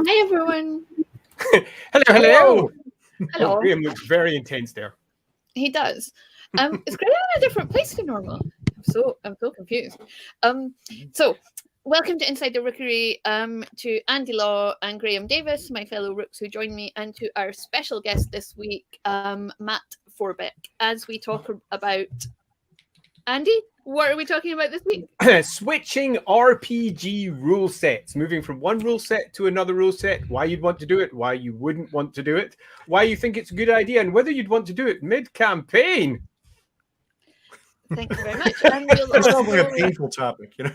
Hi, everyone. Hello. Hello. Oh, Graham looks very intense there. He does. Is Graham in a different place to normal? I'm so confused. So welcome to Inside the Rookery, to Andy Law and Graham Davis, my fellow Rooks who join me, and to our special guest this week, Matt Forbeck, as we talk about Andy. What are we talking about this week? Switching RPG rule sets, moving from one rule set to another rule set, why you'd want to do it, why you wouldn't want to do it, why you think it's a good idea, and whether you'd want to do it mid-campaign. Thank you very much. And we'll That sounds like a painful topic, you know.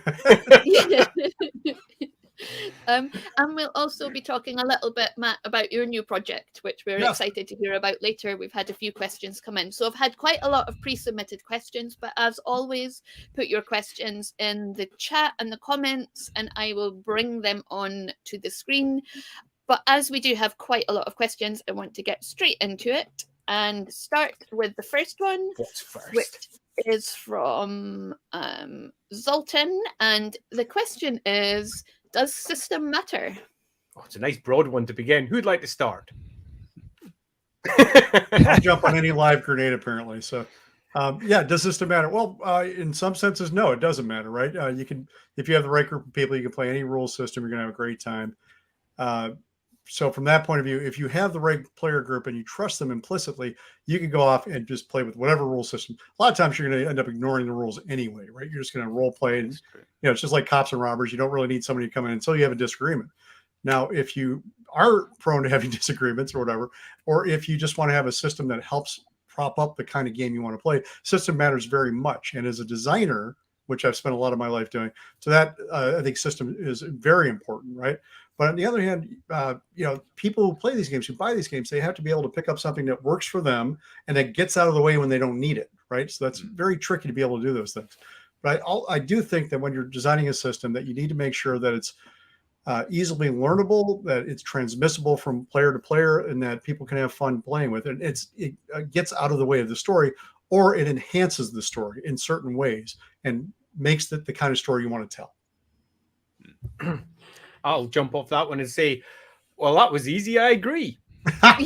And we'll also be talking a little bit, Matt, about your new project, which we're excited to hear about later. We've had a few questions come in. So I've had quite a lot of pre-submitted questions, but as always, put your questions in the chat and the comments, and I will bring them on to the screen. But as we do have quite a lot of questions, I want to get straight into it and start with the first one. What's first? Which is from Zoltan, and the question is, does system matter? Oh, it's a nice broad one to begin. Who'd like to start? I'll jump on any live grenade, apparently. So, does system matter? Well, in some senses, no, it doesn't matter, right? You can, if you have the right group of people, you can play any rule system. You're going to have a great time. So from that point of view, if you have the right player group and you trust them implicitly, you can go off and just play with whatever rule system. A lot of times you're going to end up ignoring the rules anyway, right? You're just going to role play. And, it's just like cops and robbers. You don't really need somebody to come in until you have a disagreement. Now, if you are prone to having disagreements or whatever, or if you just want to have a system that helps prop up the kind of game you want to play, system matters very much. And as a designer, which I've spent a lot of my life doing, so that I think system is very important, right? But on the other hand, people who play these games, who buy these games, they have to be able to pick up something that works for them and that gets out of the way when they don't need it, right? So that's very tricky to be able to do those things. But I do think that when you're designing a system, that you need to make sure that it's easily learnable, that it's transmissible from player to player, and that people can have fun playing with it. It gets out of the way of the story, or it enhances the story in certain ways and makes it the kind of story you want to tell. I'll jump off that one and say, well, that was easy. I agree. That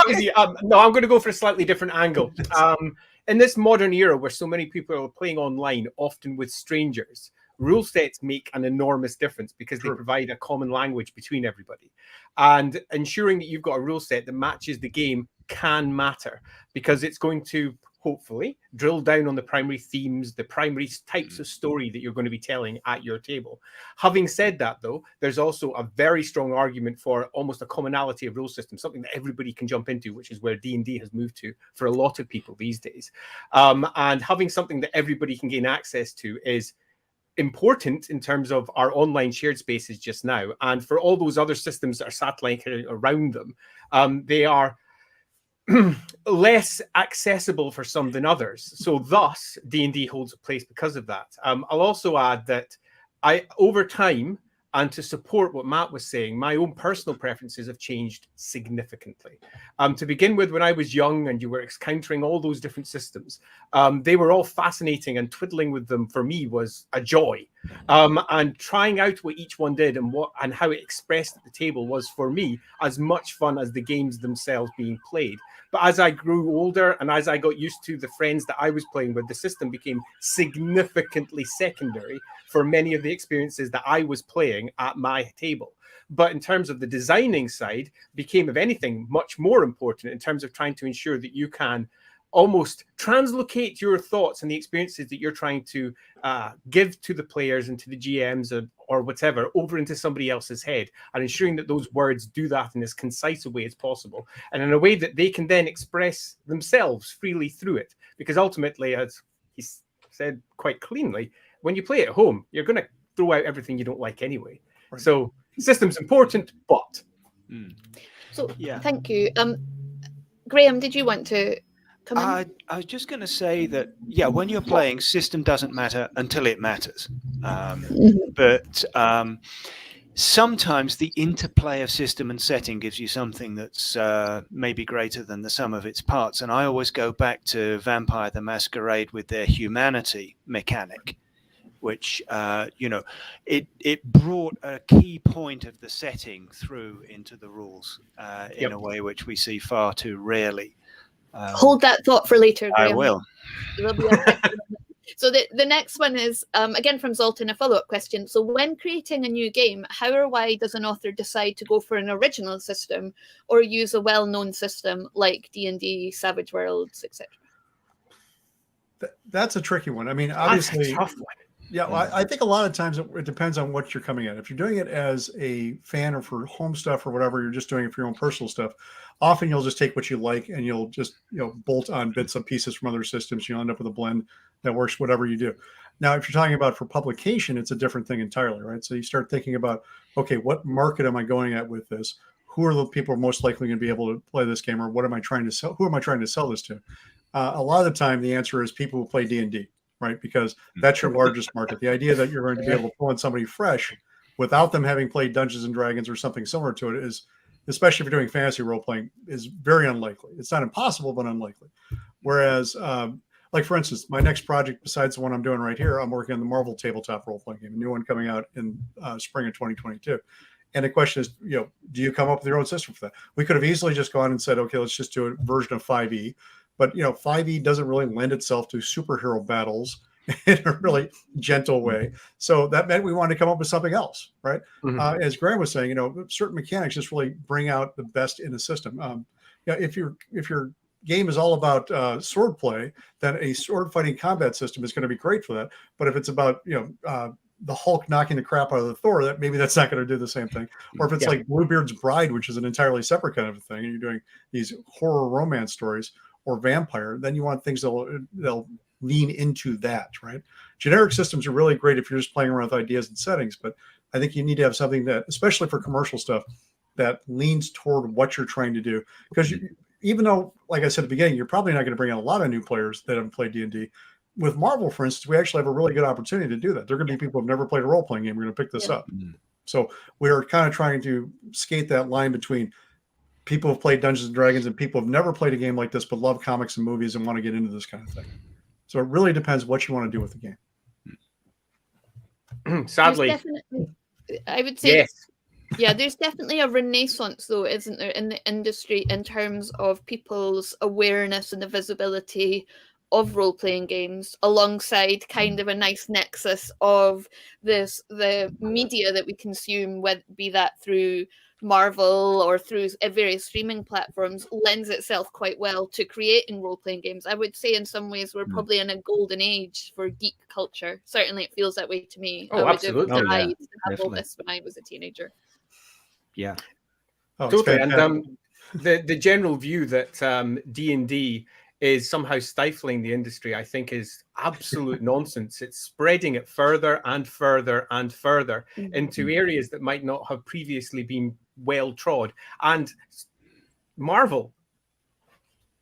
was easy. No, I'm going to go for a slightly different angle. In this modern era where so many people are playing online, often with strangers, rule sets make an enormous difference because they provide a common language between everybody. And ensuring that you've got a rule set that matches the game can matter, because it's going to hopefully drill down on the primary themes, the primary types of story that you're going to be telling at your table. Having said that, though, there's also a very strong argument for almost a commonality of rule systems, something that everybody can jump into, which is where D&D has moved to for a lot of people these days. And having something that everybody can gain access to is important in terms of our online shared spaces just now. And for all those other systems that are satelliting around them, they are less accessible for some than others. So thus, D&D holds a place because of that. I'll also add that over time, and to support what Matt was saying, my own personal preferences have changed significantly. To begin with, when I was young and you were encountering all those different systems, they were all fascinating, and twiddling with them for me was a joy. And trying out what each one did and how it expressed at the table was, for me, as much fun as the games themselves being played. But as I grew older and as I got used to the friends that I was playing with, the system became significantly secondary for many of the experiences that I was playing at my table. But in terms of the designing side, became, if anything, much more important in terms of trying to ensure that you can almost translocate your thoughts and the experiences that you're trying to give to the players and to the GMs or whatever over into somebody else's head, and ensuring that those words do that in as concise a way as possible and in a way that they can then express themselves freely through it. Because ultimately, as he said quite cleanly, when you play at home, you're going to throw out everything you don't like anyway. Right. So system's important, but... So, thank you. Graham, did you want to come in? I was just going to say that, when you're playing, system doesn't matter until it matters. But sometimes the interplay of system and setting gives you something that's maybe greater than the sum of its parts. And I always go back to Vampire the Masquerade with their humanity mechanic, which it brought a key point of the setting through into the rules in a way which we see far too rarely. Hold that thought for later, Graham. I will. There'll be a question. So the next one is, again from Zoltan, a follow-up question. So when creating a new game, how or why does an author decide to go for an original system or use a well-known system like D&D, Savage Worlds, etc.? That's a tricky one. I mean, obviously, that's a tough one. Yeah, well, I think a lot of times it depends on what you're coming at. If you're doing it as a fan or for home stuff or whatever, you're just doing it for your own personal stuff. Often you'll just take what you like and you'll just bolt on bits and pieces from other systems. You'll end up with a blend that works whatever you do. Now, if you're talking about for publication, it's a different thing entirely, right? So you start thinking about, okay, what market am I going at with this? Who are the people most likely going to be able to play this game, or what am I trying to sell? Who am I trying to sell this to? A lot of the time, the answer is people who play D&D. Right, because that's your largest market. The idea that you're going to be able to pull in somebody fresh without them having played Dungeons and Dragons or something similar to it is, especially if you're doing fantasy role playing, is very unlikely. It's not impossible, but unlikely. Whereas, like for instance, my next project besides the one I'm doing right here, I'm working on the Marvel tabletop role playing game, a new one coming out in spring of 2022. And the question is, do you come up with your own system for that? We could have easily just gone and said, okay, let's just do a version of 5e. But 5e doesn't really lend itself to superhero battles in a really gentle way. So that meant we wanted to come up with something else, right? Mm-hmm. As Graham was saying, certain mechanics just really bring out the best in the system. If your game is all about sword play, then a sword fighting combat system is going to be great for that. But if it's about the Hulk knocking the crap out of the Thor, that's not going to do the same thing. Or if it's like Bluebeard's Bride, which is an entirely separate kind of a thing, and you're doing these horror romance stories, or vampire, then you want things that'll lean into that, right? Generic systems are really great if you're just playing around with ideas and settings, but I think you need to have something that, especially for commercial stuff, that leans toward what you're trying to do. Because even though, like I said at the beginning, you're probably not going to bring in a lot of new players that haven't played D&D. With Marvel, for instance, we actually have a really good opportunity to do that. There are going to be people who've never played a role-playing game. We're going to pick this up. So we're kind of trying to skate that line between people who've played Dungeons and Dragons and people who've never played a game like this but love comics and movies and want to get into this kind of thing. So it really depends what you want to do with the game. Sadly, I would say, yes. Yeah, there's definitely a renaissance, though, isn't there, in the industry in terms of people's awareness and the visibility of role-playing games, alongside kind of a nice nexus of the media that we consume, be that through Marvel or through various streaming platforms, lends itself quite well to creating role-playing games. I would say in some ways we're probably in a golden age for geek culture. Certainly it feels that way to me. Oh, absolutely. I would have died to have all this when I was a teenager. Yeah. Totally. And the general view that D&D is somehow stifling the industry, I think, is absolute nonsense. It's spreading it further and further and further into areas that might not have previously been well trod. And Marvel,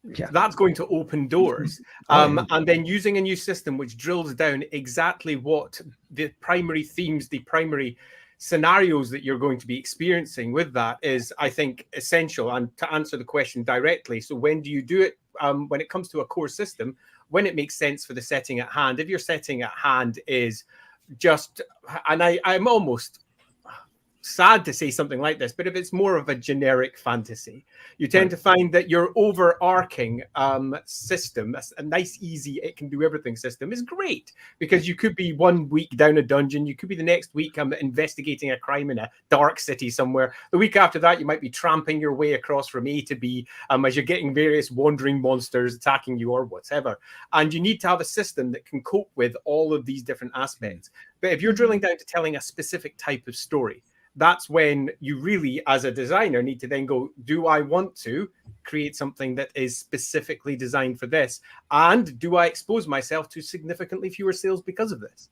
that's going to open doors. And then using a new system which drills down exactly what the primary themes, the primary scenarios that you're going to be experiencing with that is, I think, essential. And to answer the question directly, so when do you do it? When it comes to a core system, when it makes sense for the setting at hand. If your setting at hand is just, and I'm almost sad to say something like this, but if it's more of a generic fantasy, you tend to find that your overarching system, a nice, easy, it can do everything system, is great, because you could be 1 week down a dungeon, you could be the next week investigating a crime in a dark city somewhere. The week after that, you might be tramping your way across from A to B as you're getting various wandering monsters attacking you or whatever. And you need to have a system that can cope with all of these different aspects. But if you're drilling down to telling a specific type of story, that's when you really, as a designer, need to then go, do I want to create something that is specifically designed for this? And do I expose myself to significantly fewer sales because of this?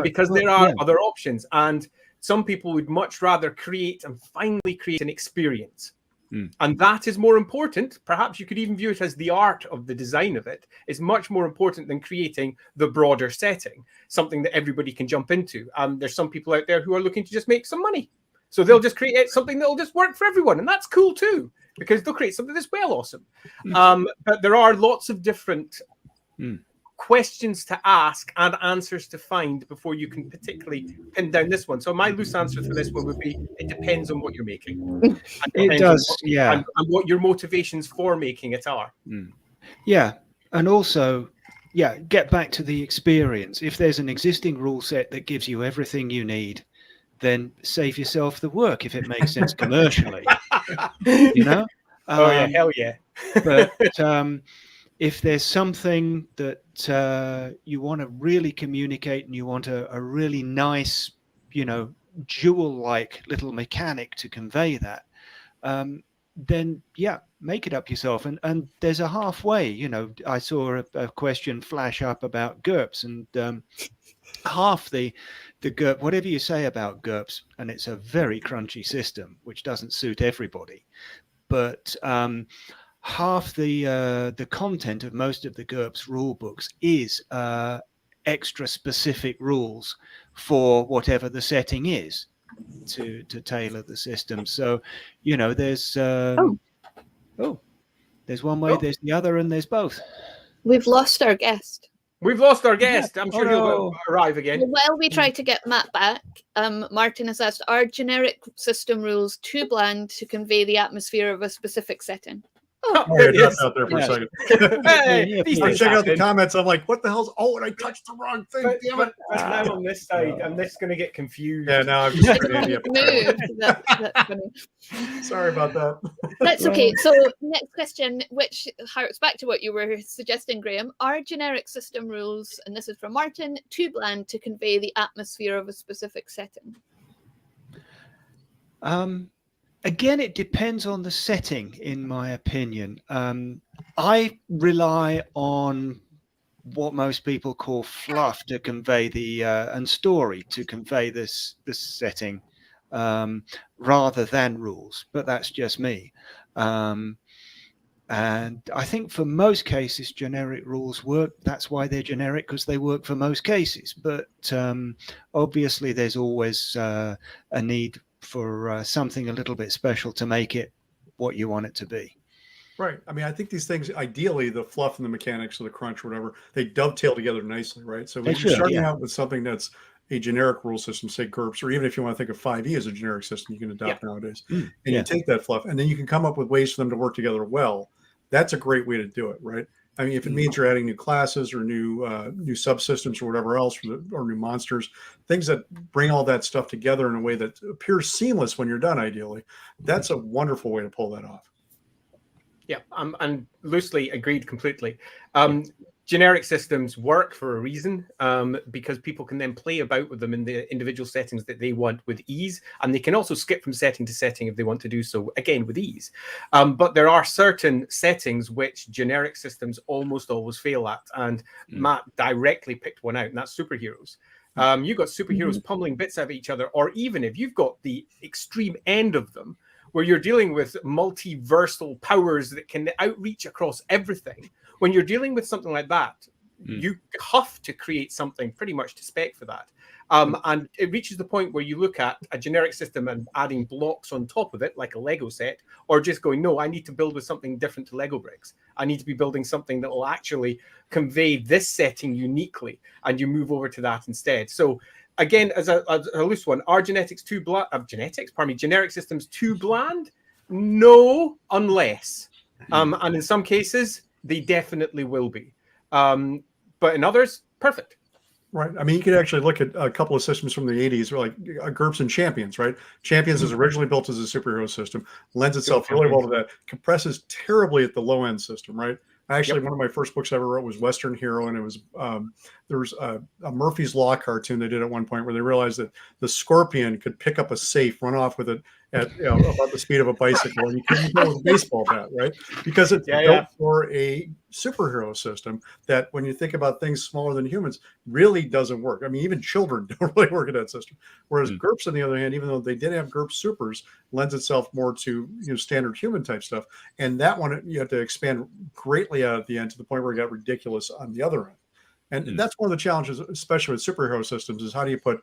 Because there are other options. And some people would much rather create and finally create an experience. And that is more important. Perhaps you could even view it as the art of the design of it is much more important than creating the broader setting, something that everybody can jump into. There's some people out there who are looking to just make some money. So they'll just create something that'll just work for everyone. And that's cool too, because they'll create something that's well awesome. But there are lots of different questions to ask and answers to find before you can particularly pin down this one. So my loose answer for this one would be, it depends on what you're making. It does, and what your motivations for making it are. Yeah, and also, get back to the experience. If there's an existing rule set that gives you everything you need, then save yourself the work if it makes sense commercially. You know? Oh yeah, hell yeah. But if there's something that you want to really communicate and you want a really nice, jewel-like little mechanic to convey that, then make it up yourself. And there's a halfway. I saw a question flash up about GURPS, and half the GURP, whatever you say about GURPS, and it's a very crunchy system which doesn't suit everybody, but half the content of most of the GURPS rule books is extra specific rules for whatever the setting is to tailor the system. So there's there's one way, there's the other, and there's both. We've lost our guest. We've lost our guest. I'm sure he'll arrive again. Well, while we try to get Matt back, Martin has asked, are generic system rules too bland to convey the atmosphere of a specific setting? There he is. Out there for a second. Hey, I check out the comments. I'm like, what the hell's? Oh, and I touched the wrong thing. Damn it! Now on this side, I'm just going to get confused. Yeah, now I'm just That's funny. Sorry about that. That's okay. So next question, which harks back to what you were suggesting, Graham. Are generic system rules, and this is from Martin, too bland to convey the atmosphere of a specific setting? Again, it depends on the setting, in my opinion. I rely on what most people call fluff to convey and story to convey this setting, rather than rules. But that's just me. And I think for most cases, generic rules work. That's why they're generic, because they work for most cases. But obviously, there's always a need for something a little bit special to make it what you want it to be. Right. I mean, I think these things, ideally, the fluff and the mechanics or the crunch or whatever, they dovetail together nicely, right? So when you're starting out with something that's a generic rule system, say GURPS, or even if you want to think of 5e as a generic system you can adopt nowadays, and you take that fluff, and then you can come up with ways for them to work together well. That's a great way to do it, right? I mean, if it means you're adding new classes or new subsystems or whatever else, or new monsters, things that bring all that stuff together in a way that appears seamless when you're done, ideally, that's a wonderful way to pull that off. Yeah, I'm loosely agreed completely. Generic systems work for a reason, because people can then play about with them in the individual settings that they want with ease, and they can also skip from setting to setting if they want to do so, again, with ease. But there are certain settings which generic systems almost always fail at, and Matt directly picked one out, and that's superheroes. You've got superheroes pummeling bits out of each other, or even if you've got the extreme end of them, where you're dealing with multiversal powers that can outreach across everything. When you're dealing with something like that, you have to create something pretty much to spec for that. And it reaches the point where you look at a generic system and adding blocks on top of it, like a Lego set, or just going, no, I need to build with something different to Lego bricks. I need to be building something that will actually convey this setting uniquely, and you move over to that instead. So again, as a loose one, are generic systems too bland? No, unless. And in some cases, they definitely will be. But in others, perfect. Right. I mean, you could actually look at a couple of systems from the 80s, like GURPS and Champions, right? Champions is originally built as a superhero system, lends itself really well to that, compresses terribly at the low end system, right? Actually, one of my first books I ever wrote was Western Hero, and it was there was a Murphy's Law cartoon they did at one point where they realized that the Scorpion could pick up a safe, run off with it at about the speed of a bicycle, and you couldn't go with a baseball bat, right? Because it's built for a superhero system that, when you think about things smaller than humans, really doesn't work. I mean, even children don't really work in that system. Whereas GURPS, on the other hand, even though they did have GURPS supers, lends itself more to standard human type stuff. And that one you have to expand greatly out at the end to the point where it got ridiculous on the other end. And that's one of the challenges, especially with superhero systems, is how do you put,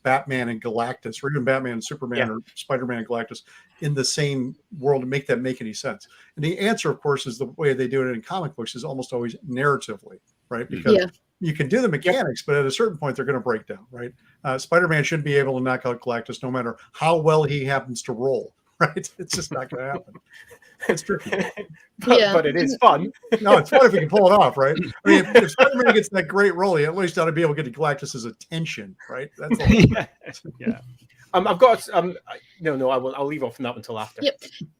Batman and Galactus, or even Batman and Superman, or Spider-Man and Galactus in the same world and make that make any sense? And the answer, of course, is the way they do it in comic books is almost always narratively. right? Because Yeah. you can do the mechanics, but at a certain point, they're going to break down, right? Spider-Man shouldn't be able to knock out Galactus no matter how well he happens to roll, right? It's just not going to happen. It's tricky. but it is fun. No, it's fun if he can pull it off, right? I mean, if Spider-Man gets that great roll, he at least ought to be able to get Galactus's attention, right? That's all. Yeah. I've got no. I'll leave off on that until after.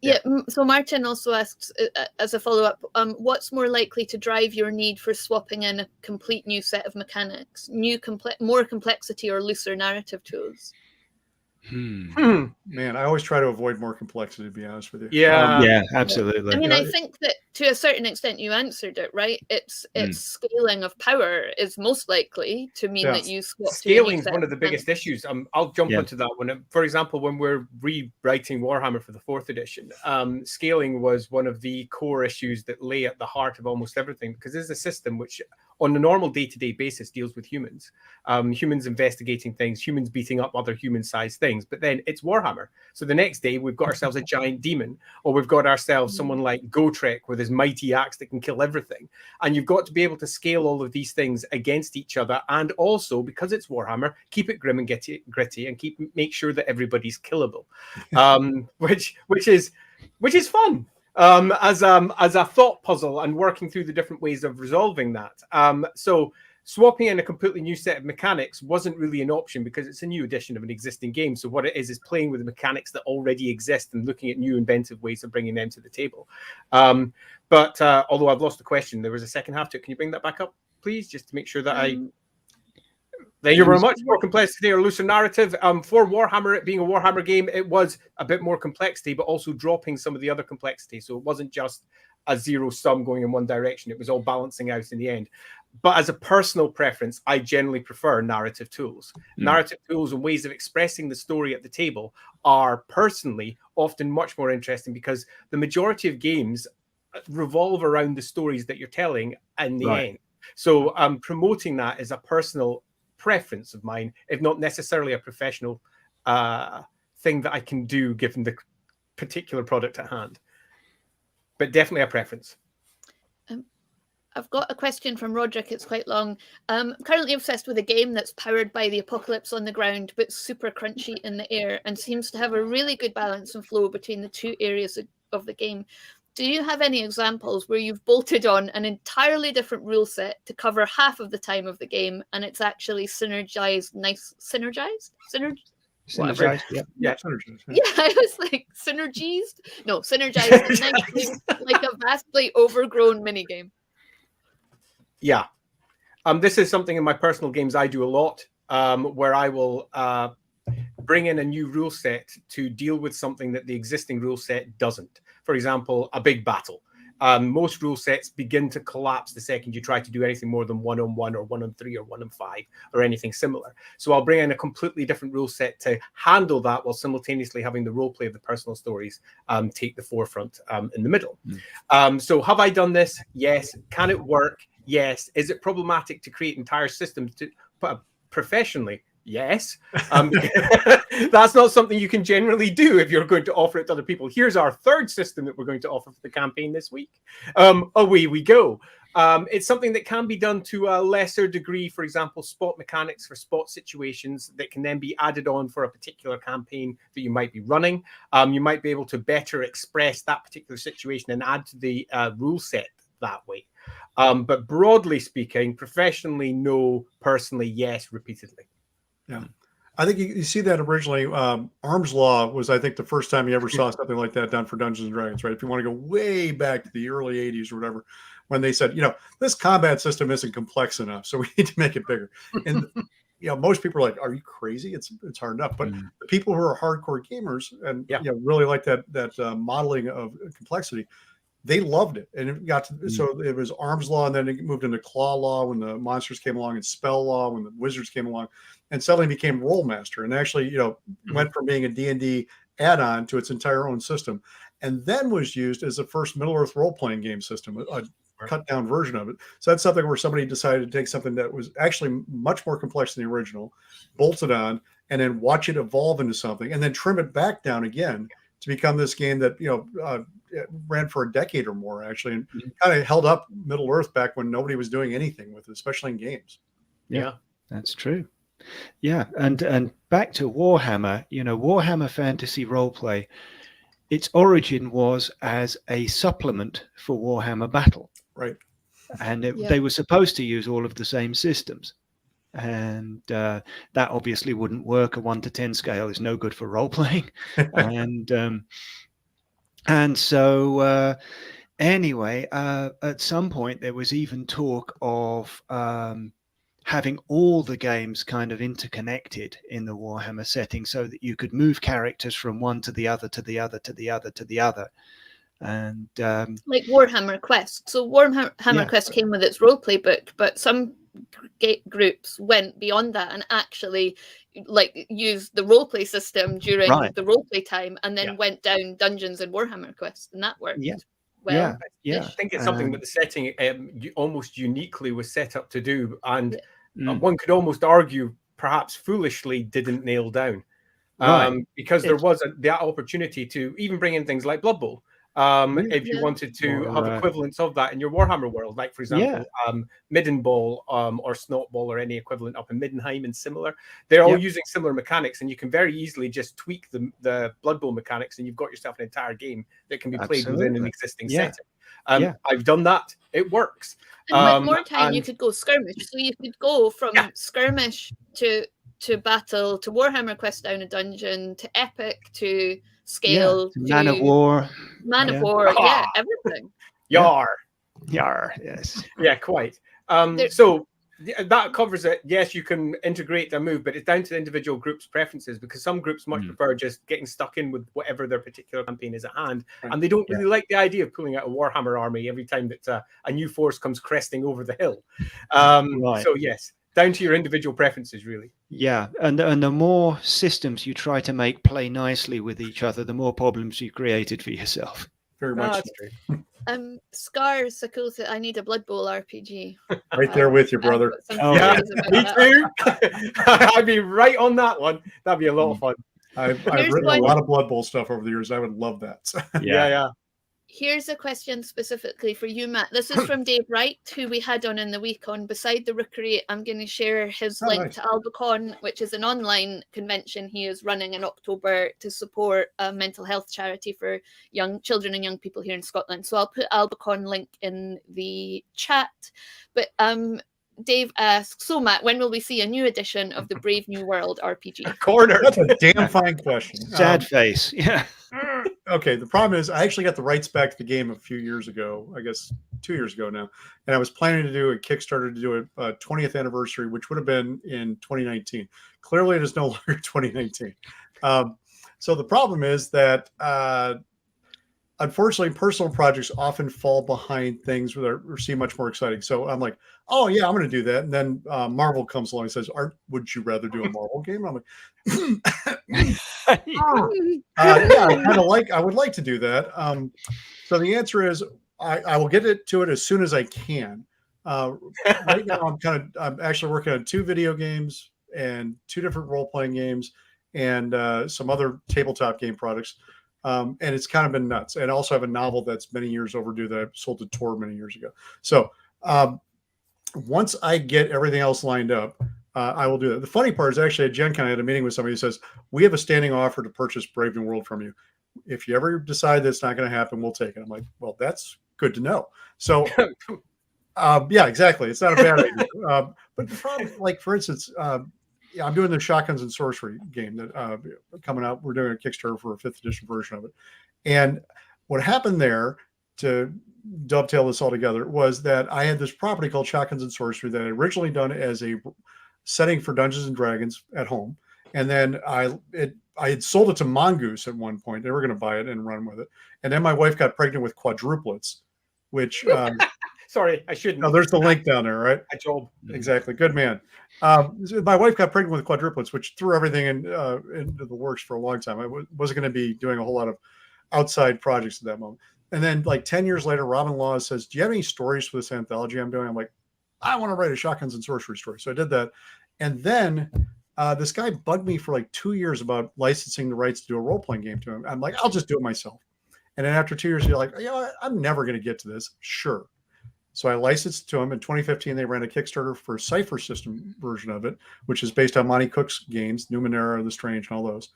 Yep. So Martin also asks, as a follow-up, what's more likely to drive your need for swapping in a complete new set of mechanics, more complexity, or looser narrative tools? Man, I always try to avoid more complexity, to be honest with you. Yeah, absolutely. I mean, I think that to a certain extent you answered it, right? It's scaling of power is most likely to mean that you swap. Scaling is one of the biggest issues. I'll jump onto that one. For example, when we're rewriting Warhammer for the 4th edition, scaling was one of the core issues that lay at the heart of almost everything, because it's a system which on a normal day-to-day basis deals with humans, humans investigating things, humans beating up other human-sized things. But then it's Warhammer. So the next day we've got ourselves a giant demon, or we've got ourselves someone like Gotrek with his mighty axe that can kill everything. And you've got to be able to scale all of these things against each other. And also, because it's Warhammer, keep it grim and gritty and make sure that everybody's killable, which is fun. As a thought puzzle and working through the different ways of resolving that. So swapping in a completely new set of mechanics wasn't really an option because it's a new edition of an existing game. So what it is playing with the mechanics that already exist and looking at new inventive ways of bringing them to the table. But although I've lost the question, there was a second half to it. Can you bring that back up, please, just to make sure that Thank you very much. More complexity or looser narrative. For Warhammer, it being a Warhammer game, it was a bit more complexity, but also dropping some of the other complexity. So it wasn't just a zero sum going in one direction. It was all balancing out in the end. But as a personal preference, I generally prefer narrative tools. Narrative tools and ways of expressing the story at the table are personally often much more interesting because the majority of games revolve around the stories that you're telling in the end. So promoting that is a personal preference of mine, if not necessarily a professional thing that I can do given the particular product at hand, but definitely a preference. I've got a question from Roderick. It's quite long. Currently obsessed with a game that's powered by the apocalypse on the ground, but super crunchy in the air, and seems to have a really good balance and flow between the two areas of the game. Do you have any examples where you've bolted on an entirely different rule set to cover half of the time of the game, and it's actually synergized? Synergized, yeah. Synergized. Yeah, I was like, synergized? No, synergized nicely, like a vastly overgrown minigame. Yeah. This is something in my personal games I do a lot, where I will bring in a new rule set to deal with something that the existing rule set doesn't. For example, a big battle. Most rule sets begin to collapse the second you try to do anything more than 1-on-1 or 1-on-3 or 1-on-5 or anything similar. So I'll bring in a completely different rule set to handle that while simultaneously having the role play of the personal stories take the forefront in the middle. So have I done this? Yes. Can it work? Yes. Is it problematic to create entire systems professionally? Yes. That's not something you can generally do if you're going to offer it to other people. Here's our third system that we're going to offer for the campaign this week. Away we go. It's something that can be done to a lesser degree. For example, spot mechanics for spot situations that can then be added on for a particular campaign that you might be running. You might be able to better express that particular situation and add to the rule set that way. But broadly speaking, professionally, no. Personally, yes, repeatedly. Yeah, I think you see that originally. Arms Law was, I think, the first time you ever saw something like that done for Dungeons and Dragons, right? If you want to go way back to the early 80s or whatever, when they said, this combat system isn't complex enough, so we need to make it bigger. And most people are like, "Are you crazy? It's hard enough." But the people who are hardcore gamers and really like that modeling of complexity, they loved it, and it got to so it was Arms Law, and then it moved into Claw Law when the monsters came along, and Spell Law when the wizards came along, and suddenly became Rollmaster, and actually went from being a D&D add-on to its entire own system, and then was used as the first Middle-earth role-playing game system, a cut-down version of it. So that's something where somebody decided to take something that was actually much more complex than the original, bolt it on, and then watch it evolve into something, and then trim it back down again to become this game that ran for a decade or more actually, and kind of held up Middle Earth back when nobody was doing anything with it, especially in games. Yeah, that's true. Yeah, and back to Warhammer, Warhammer Fantasy Roleplay, its origin was as a supplement for Warhammer Battle. Right. And they were supposed to use all of the same systems. And that obviously wouldn't work. A 1 to 10 scale is no good for role-playing. And so anyway, at some point there was even talk of having all the games kind of interconnected in the Warhammer setting so that you could move characters from one to the other, to the other, to the other, to the other. And like Warhammer Quest. So Warhammer Quest came with its roleplay book, but some groups went beyond that and actually used the roleplay system during the roleplay time, and then went down dungeons in Warhammer Quest, and that worked. Well, I think it's something that the setting almost uniquely was set up to do, and one could almost argue, perhaps foolishly, didn't nail down, because there was that opportunity to even bring in things like Blood Bowl. If you wanted to have equivalents of that in your Warhammer world, like for example, Midden Ball or Snot Ball or any equivalent up in Middenheim and similar, they're all using similar mechanics, and you can very easily just tweak the Blood Bowl mechanics, and you've got yourself an entire game that can be played within an existing setting. I've done that; it works. And with more time, you could go skirmish. So you could go from skirmish to battle to Warhammer Quest down a dungeon to epic to scale to Man of War, everything. Yar, yes, quite. So that covers it. Yes, you can integrate a move, but it's down to the individual group's preferences, because some groups much prefer just getting stuck in with whatever their particular campaign is at hand, and they don't really like the idea of pulling out a Warhammer army every time that a new force comes cresting over the hill. So yes, down to your individual preferences, really. Yeah, and the more systems you try to make play nicely with each other, the more problems you created for yourself. Very much. True. Scar Sakusa, I need a Blood Bowl RPG. Right there with you, brother. Me too. I'd be right on that one. That'd be a lot of fun. I've written a lot of Blood Bowl stuff over the years. I would love that. Yeah. Here's a question specifically for you, Matt. This is from Dave Wright, who we had on in the week on Beside the Rookery. I'm going to share his link to Albacon, which is an online convention he is running in October to support a mental health charity for young children and young people here in Scotland. So I'll put Albacon link in the chat. But Dave asks, so Matt, when will we see a new edition of the Brave New World RPG? Corner. That's a damn fine question. Sad face. Yeah. Okay, the problem is I actually got the rights back to the game a few years ago, I guess 2 years ago now, and I was planning to do a Kickstarter to do a 20th anniversary, which would have been in 2019. Clearly, it is no longer 2019. So the problem is that, unfortunately, personal projects often fall behind things that seem much more exciting. So I'm like, oh, yeah, I'm going to do that. And then Marvel comes along and says, would you rather do a Marvel game? I'm like, I would like to do that. So the answer is I will get to it as soon as I can. Right now, I'm actually working on 2 video games and 2 different role-playing games and some other tabletop game products. And it's kind of been nuts. And I also have a novel that's many years overdue that I sold to Tor many years ago. So once I get everything else lined up, I will do that. The funny part is actually at Gen Con, I had a meeting with somebody who says, we have a standing offer to purchase Brave New World from you. If you ever decide that's not going to happen, we'll take it. I'm like, well, that's good to know. So yeah, exactly. It's not a bad idea. But the problem, like for instance, I'm doing the Shotguns and Sorcery game that coming out. We're doing a Kickstarter for a 5th edition version of it. And what happened there, to dovetail this all together, was that I had this property called Shotguns and Sorcery that I had originally done as a setting for Dungeons and Dragons at home. And then I had sold it to Mongoose at one point. They were going to buy it and run with it. And then my wife got pregnant with quadruplets, which sorry, I shouldn't. No, there's the link down there, right? I told. Exactly. Good man. My wife got pregnant with quadruplets, which threw everything into the works for a long time. I wasn't going to be doing a whole lot of outside projects at that moment. And then like 10 years later, Robin Laws says, do you have any stories for this anthology I'm doing? I'm like, I want to write a Shotguns and Sorcery story. So I did that. And then this guy bugged me for like 2 years about licensing the rights to do a role-playing game to him. I'm like, I'll just do it myself. And then after 2 years, you're like, I'm never going to get to this. Sure. So I licensed it to him. In 2015, they ran a Kickstarter for a Cypher system version of it, which is based on Monty Cook's games, Numenera, The Strange, and all those.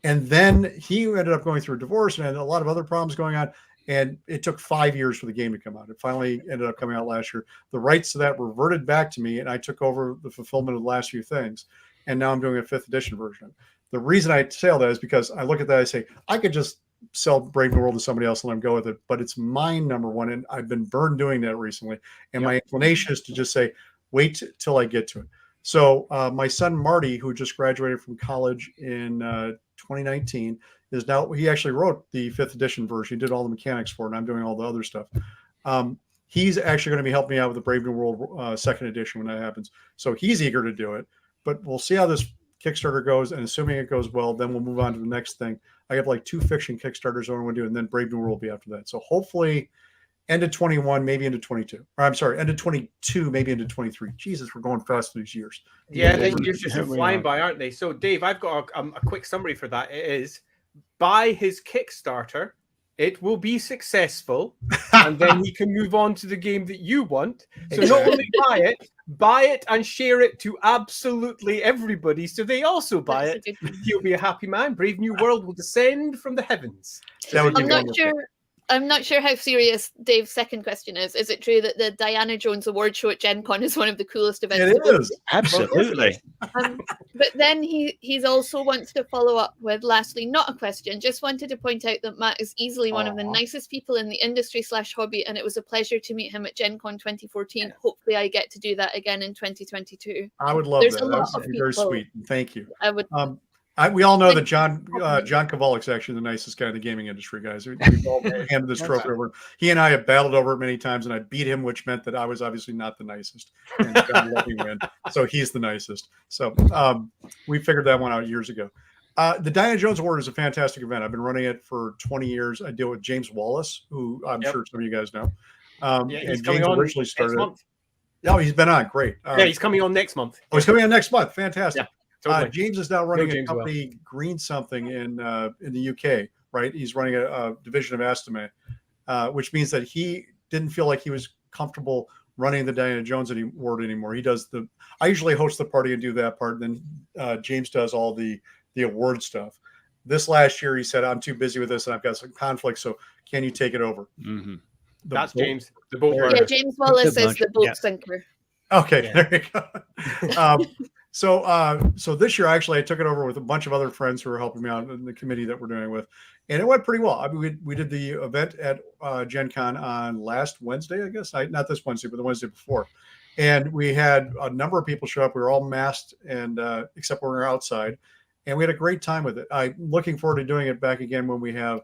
And then he ended up going through a divorce and had a lot of other problems going on. And it took 5 years for the game to come out. It finally ended up coming out last year. The rights to that reverted back to me, and I took over the fulfillment of the last few things. And now I'm doing a 5th edition version. The reason I say all that is because I look at that, I say, I could just sell Brave New World to somebody else and let them go with it, but it's mine, number one. And I've been burned doing that recently. And my inclination is to just say, wait till I get to it. So my son, Marty, who just graduated from college in 2019, is now, he actually wrote the 5th edition version. He did all the mechanics for it, and I'm doing all the other stuff. He's actually going to be helping me out with the Brave New World 2nd edition when that happens. So he's eager to do it, but we'll see how this Kickstarter goes. And assuming it goes well, then we'll move on to the next thing. I have like 2 fiction Kickstarters I want to do, and then Brave New World will be after that. So hopefully end of 21, maybe into 22. Or I'm sorry, end of 22, maybe into 23. Jesus, we're going fast these years. Yeah, the years just flying by, aren't they? So Dave, I've got a quick summary for that. It is, buy his Kickstarter. It will be successful, and then he can move on to the game that you want. So not only buy it and share it to absolutely everybody, so they also buy it. He'll be a happy man. Brave New World will descend from the heavens. I'm not sure how serious Dave's second question is. Is it true that the Diana Jones Award Show at Gen Con is one of the coolest events? It is. Absolutely. But then he's also wants to follow up with, lastly, not a question, just wanted to point out that Matt is easily one of the nicest people in the industry / hobby, and it was a pleasure to meet him at Gen Con 2014. Yeah. Hopefully I get to do that again in 2022. I would love that. That would be very sweet. Thank you. I would. We all know that John Kovalick's actually the nicest guy in the gaming industry, guys. We've all handed this trophy over. He and I have battled over it many times, and I beat him, which meant that I was obviously not the nicest. And John let me win, so he's the nicest. So we figured that one out years ago. The Diana Jones Award is a fantastic event. I've been running it for 20 years. I deal with James Wallace, who I'm sure some of you guys know. He's coming on originally started. Next month. No, he's been on. Great. He's coming on next month. Oh, he's coming on next month. Fantastic. Yeah. Totally. James is now running a company, Green Something, in the UK, right? He's running a division of Astame, which means that he didn't feel like he was comfortable running the Diana Jones Award anymore. He does I usually host the party and do that part, and then James does all the award stuff. This last year, he said, I'm too busy with this, and I've got some conflicts, so can you take it over? Mm-hmm. That's James, the boat runner. Yeah, James Wallace is the boat sinker. Okay, there you go. So this year, actually, I took it over with a bunch of other friends who are helping me out in the committee that we're doing it with, and it went pretty well. I mean, we did the event at Gen Con on last Wednesday, I guess. Not this Wednesday, but the Wednesday before. And we had a number of people show up. We were all masked, and except when we were outside, and we had a great time with it. I'm looking forward to doing it back again when we have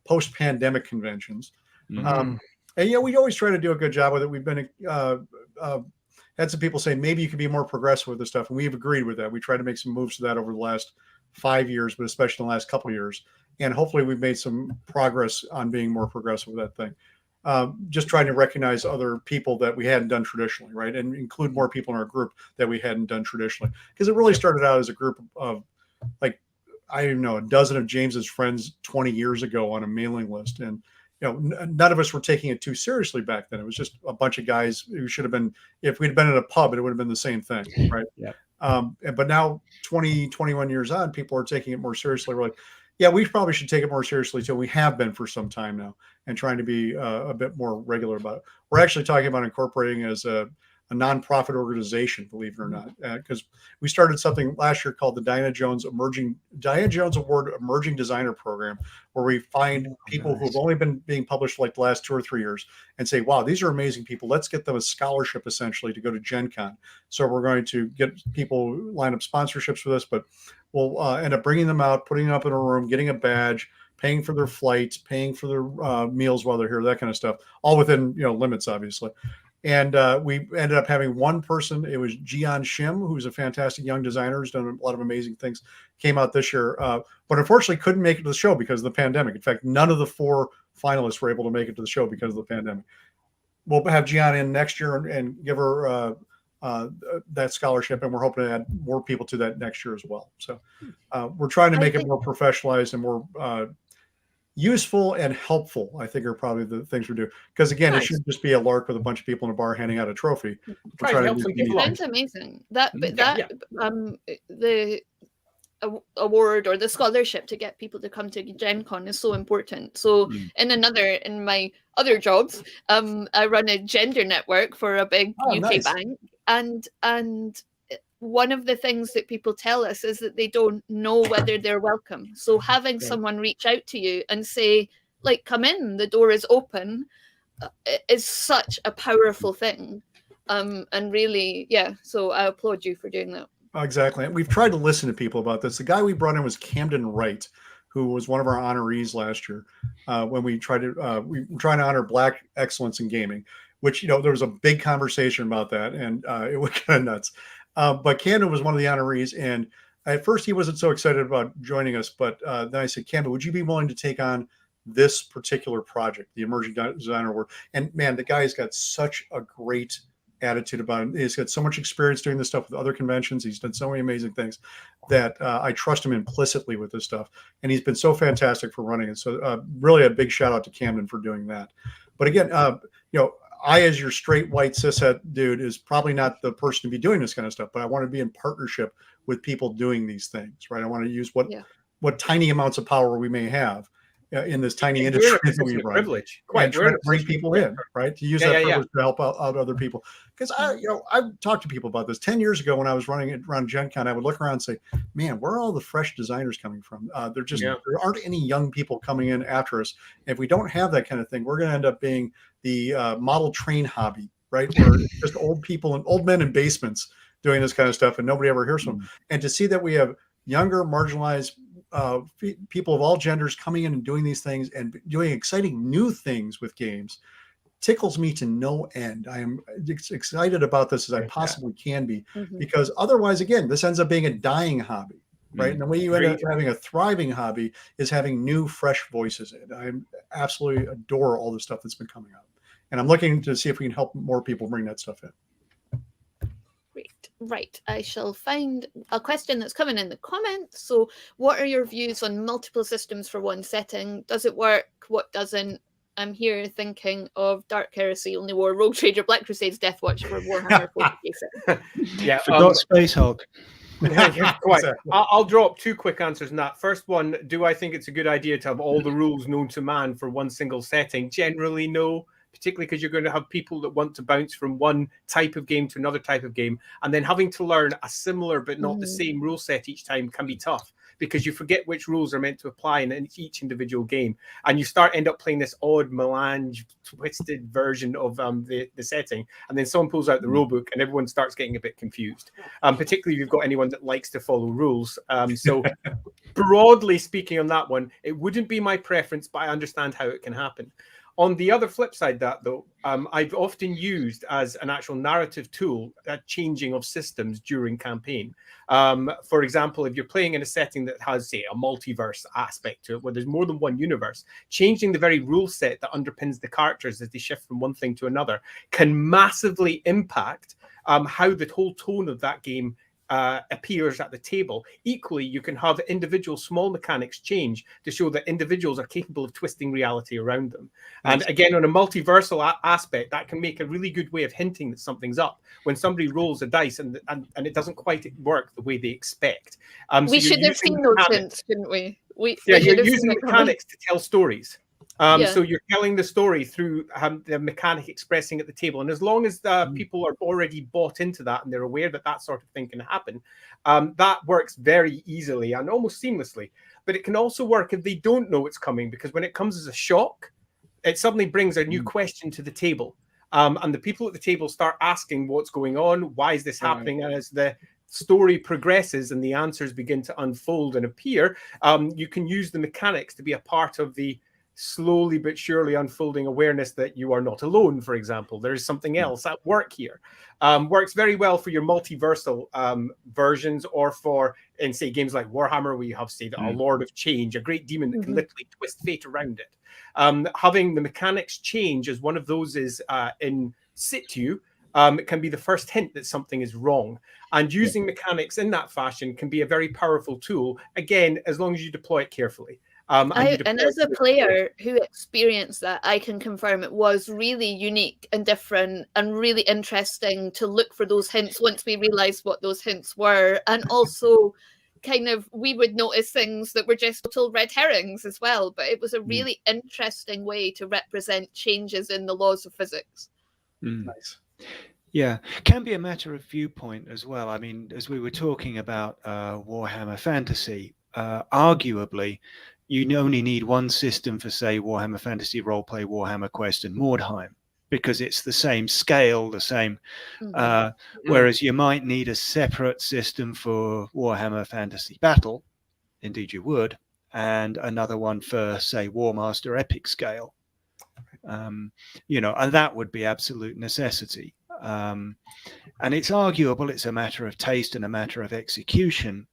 post-pandemic conventions. Mm-hmm. And we always try to do a good job with it. We've been had some people say maybe you could be more progressive with this stuff, and we've agreed with that. We tried to make some moves to that over the last 5 years, but especially in the last couple of years. And hopefully we've made some progress on being more progressive with that thing. Just trying to recognize other people that we hadn't done traditionally, right? And include more people in our group that we hadn't done traditionally. Because it really started out as a group of, like, I don't even know, a dozen of James's friends 20 years ago on a mailing list. And none of us were taking it too seriously back then. It was just a bunch of guys who should have been, if we'd been at a pub, it would have been the same thing, right? Yeah. But now 21 years on, people are taking it more seriously. We're like, yeah, we probably should take it more seriously too. We have been for some time now, and trying to be a bit more regular about it. We're actually talking about incorporating as a nonprofit organization, believe it or not, because we started something last year called the Diana Jones Award Emerging Designer Program, where we find people who've only been being published like the last 2 or 3 years and say, wow, these are amazing people. Let's get them a scholarship essentially to go to Gen Con. So we're going to get people line up sponsorships for this, but we'll end up bringing them out, putting them up in a room, getting a badge, paying for their flights, paying for their meals while they're here, that kind of stuff, all within limits, obviously. And we ended up having one person. It was Jian Shim, who's a fantastic young designer, who's done a lot of amazing things, came out this year, but unfortunately couldn't make it to the show because of the pandemic. In fact, none of the 4 finalists were able to make it to the show because of the pandemic. We'll have Jian in next year and give her that scholarship, and we're hoping to add more people to that next year as well. So we're trying to make it more professionalized and more useful and helpful, I think, are probably the things we're doing. Because again, it shouldn't just be a lark with a bunch of people in a bar handing out a trophy. We're trying to do Sounds amazing. The award or the scholarship to get people to come to Gen Con is so important. So in my other jobs, I run a gender network for a big UK bank, and one of the things that people tell us is that they don't know whether they're welcome. So having someone reach out to you and say, like, come in, the door is open, is such a powerful thing. And really, so I applaud you for doing that. Exactly. And we've tried to listen to people about this. The guy we brought in was Camden Wright, who was one of our honorees last year. When we tried to, we were trying to honor Black excellence in gaming, which, there was a big conversation about that, and it was kind of nuts. But Camden was one of the honorees, and at first he wasn't so excited about joining us, but then I said, Camden, would you be willing to take on this particular project, the Emerging Designer Award? And man, the guy's got such a great attitude about him. He's got so much experience doing this stuff with other conventions. He's done so many amazing things that I trust him implicitly with this stuff. And he's been so fantastic for running it. So really a big shout out to Camden for doing that. But again, I, as your straight white cishet dude, is probably not the person to be doing this kind of stuff, but I want to be in partnership with people doing these things, right? I want to use what tiny amounts of power we may have in this tiny industry that we run, privilege. And try to bring people in, right? To use that privilege to help out other people. Because I've talked to people about this 10 years ago when I was running it around Gen Con. I would look around and say, man, where are all the fresh designers coming from? There aren't any young people coming in after us. If we don't have that kind of thing, we're going to end up being the model train hobby, right? Where just old people and old men in basements doing this kind of stuff, and nobody ever hears from them. And to see that we have younger, marginalized people of all genders coming in and doing these things and doing exciting new things with games tickles me to no end. I am excited about this as I possibly can be, because otherwise, again, this ends up being a dying hobby, right? And the way you end up having a thriving hobby is having new, fresh voices in. I absolutely adore all the stuff that's been coming out, and I'm looking to see if we can help more people bring that stuff in. Right. I shall find a question that's coming in the comments. So what are your views on multiple systems for one setting? Does it work? What doesn't? I'm here thinking of Dark Heresy, Only War, Rogue Trader, Black Crusades, Death Watch for Warhammer 40k. Forgot Space Hulk. Exactly. I'll drop two quick answers on that. First one, do I think it's a good idea to have all the rules known to man for one single setting? Generally, no. Particularly because you're going to have people that want to bounce from one type of game to another type of game, and then having to learn a similar but not the same rule set each time can be tough, because you forget which rules are meant to apply in each individual game, and you end up playing this odd melange, twisted version of the setting, and then someone pulls out the rule book and everyone starts getting a bit confused. Particularly if you've got anyone that likes to follow rules. So broadly speaking on that one, it wouldn't be my preference, but I understand how it can happen. On the other flip side, I've often used as an actual narrative tool changing of systems during campaign. For example, if you're playing in a setting that has, say, a multiverse aspect to it, where there's more than one universe, changing the very rule set that underpins the characters as they shift from one thing to another can massively impact how the whole tone of that game appears at the table. Equally, you can have individual small mechanics change to show that individuals are capable of twisting reality around them. And again, on a multiversal aspect, that can make a really good way of hinting that something's up when somebody rolls a dice and it doesn't quite work the way they expect. We should have seen those hints, shouldn't we? You're using mechanics to tell stories. So you're telling the story through the mechanic expressing at the table. And as long as people are already bought into that and they're aware that that sort of thing can happen, that works very easily and almost seamlessly. But it can also work if they don't know it's coming, because when it comes as a shock, it suddenly brings a new question to the table. And the people at the table start asking what's going on, why is this happening? And as the story progresses and the answers begin to unfold and appear, you can use the mechanics to be a part of the slowly but surely unfolding awareness that you are not alone, for example. There is something else at work here. Works very well for your multiversal versions, or for, in say, games like Warhammer, where you have, say, a Lord of Change, a great demon that can literally twist fate around it. Having the mechanics change as one of those is in situ It can be the first hint that something is wrong. And using mechanics in that fashion can be a very powerful tool, again, as long as you deploy it carefully. And as a player who experienced that, I can confirm it was really unique and different and really interesting to look for those hints once we realized what those hints were. And also kind of, we would notice things that were just total red herrings as well. But it was a really interesting way to represent changes in the laws of physics. Nice. Yeah, can be a matter of viewpoint as well. I mean, as we were talking about Warhammer Fantasy, arguably, you only need one system for, say, Warhammer Fantasy Roleplay, Warhammer Quest, and Mordheim, because it's the same scale, the same. Whereas you might need a separate system for Warhammer Fantasy Battle, indeed you would, and another one for, say, Warmaster Epic Scale. You know, and that would be absolute necessity. And it's arguable, it's a matter of taste and a matter of execution,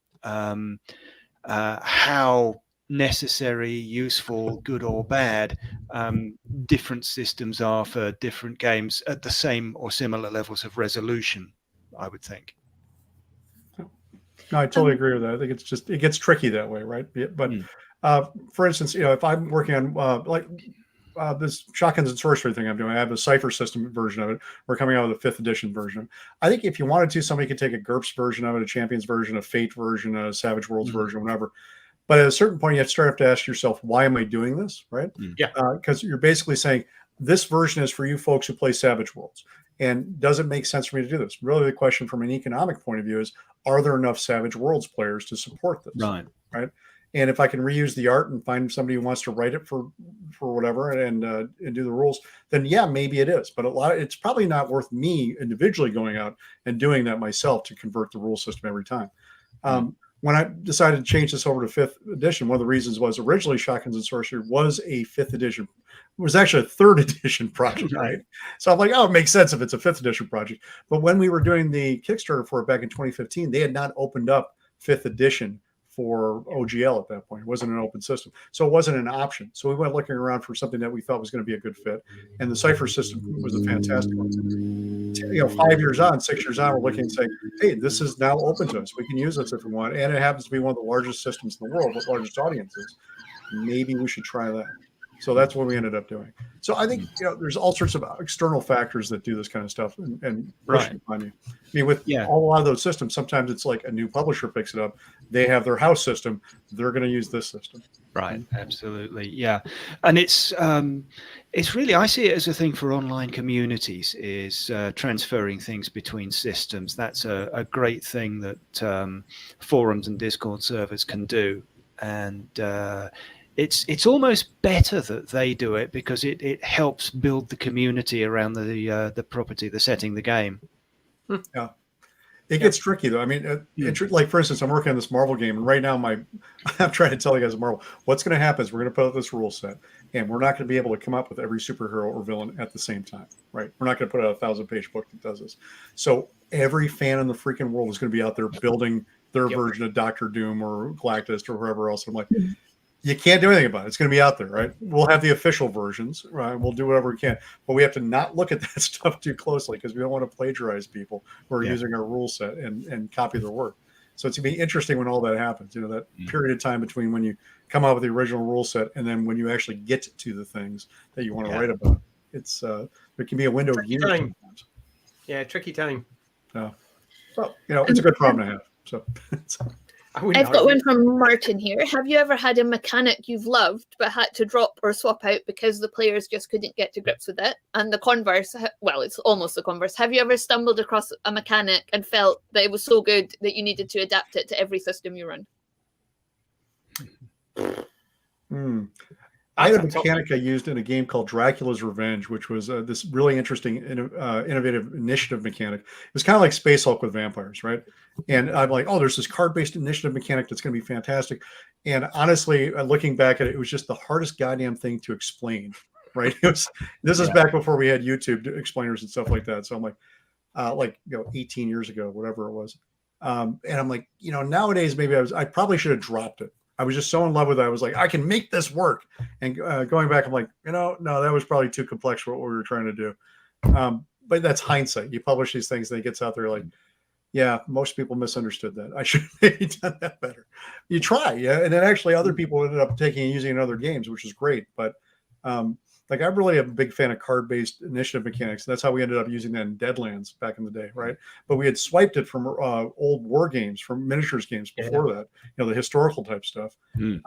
how necessary, useful, good or bad different systems are for different games at the same or similar levels of resolution, I would think. No, I totally agree with that. I think it's just, it gets tricky that way, right? But for instance, you know, if I'm working on this Shotguns and Sorcery thing I'm doing, I have a Cypher system version of it. We're coming out with a 5th edition version. I think if you wanted to, somebody could take a GURPS version of it, a Champions version, a Fate version, a Savage Worlds version, whatever. But at a certain point, you have to ask yourself, why am I doing this, right? Yeah. Because you're basically saying, this version is for you folks who play Savage Worlds. And does it make sense for me to do this? Really, the question from an economic point of view is, are there enough Savage Worlds players to support this? Right. And if I can reuse the art and find somebody who wants to write it for whatever and do the rules, then yeah, maybe it is. But it's probably not worth me individually going out and doing that myself to convert the rule system every time. When I decided to change this over to 5th edition, one of the reasons was originally Shotguns and Sorcery was a 5th edition. It was actually a 3rd edition project, right? So I'm like, oh, it makes sense if it's a 5th edition project. But when we were doing the Kickstarter for it back in 2015, they had not opened up 5th edition for OGL at that point. It wasn't an open system. So it wasn't an option. So we went looking around for something that we thought was going to be a good fit. And the Cypher system was a fantastic one. You know, 5 years on, 6 years on, we're looking and saying, hey, this is now open to us. We can use this if we want. And it happens to be one of the largest systems in the world with largest audiences. Maybe we should try that. So that's what we ended up doing. So I think, you know, there's all sorts of external factors that do this kind of stuff and push it on you. I mean, with a lot of those systems, sometimes it's like a new publisher picks it up. They have their house system. They're going to use this system. Right. Absolutely. Yeah. And it's really, I see it as a thing for online communities, is transferring things between systems. That's a great thing that forums and Discord servers can do. And it's almost better that they do it, because it helps build the community around the property, the setting, the game. Yeah. It gets tricky though. I mean, like for instance, I'm working on this Marvel game, and right now I'm trying to tell you guys Marvel, what's going to happen is we're going to put out this rule set, and we're not going to be able to come up with every superhero or villain at the same time, right? We're not going to put out a 1,000-page book that does this. So every fan in the freaking world is going to be out there building their version of Doctor Doom or Galactus or whoever else. I'm like, you can't do anything about it. It's going to be out there, right? We'll have the official versions, right? We'll do whatever we can, but we have to not look at that stuff too closely, because we don't want to plagiarize people who are using our rule set and copy their work. So it's going to be interesting when all that happens, you know, that period of time between when you come out with the original rule set and then when you actually get to the things that you want to write about. It's there can be a window of years sometimes. Yeah, tricky time. Well, you know, it's a good problem to have. So I've got one from Martin here. Have you ever had a mechanic you've loved but had to drop or swap out because the players just couldn't get to grips with it? And the converse, well, it's almost the converse. Have you ever stumbled across a mechanic and felt that it was so good that you needed to adapt it to every system you run? I had a mechanic I used in a game called Dracula's Revenge, which was this really interesting, innovative initiative mechanic. It was kind of like Space Hulk with vampires, right? And I'm like, oh, there's this card-based initiative mechanic that's going to be fantastic. And honestly, looking back at it, it was just the hardest goddamn thing to explain, right? This is back before we had YouTube explainers and stuff like that. So I'm like, 18 years ago, whatever it was. And I'm like, nowadays maybe I probably should have dropped it. I was just so in love with it. I was like, I can make this work. And going back, I'm like, no, that was probably too complex for what we were trying to do. but that's hindsight. You publish these things, and it gets out there like, yeah, most people misunderstood that. I should have maybe done that better. You try, yeah, and then actually other people ended up taking and using it in other games, which is great. But like I'm really a big fan of card-based initiative mechanics. That's how we ended up using that in Deadlands back in the day, right? But we had swiped it from old war games, from miniatures games before that, the historical type stuff. And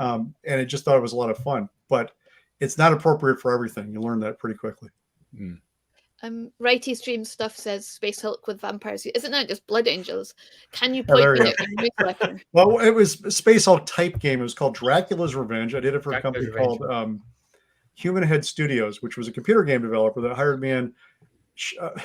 I just thought it was a lot of fun. But it's not appropriate for everything. You learn that pretty quickly. Righty Stream Stuff says Space Hulk with vampires. Isn't that just Blood Angels? Can you point me out a newsletter? Well, it was a Space Hulk type game. It was called Dracula's Revenge. I did it for a company called Human Head Studios, which was a computer game developer that hired me in.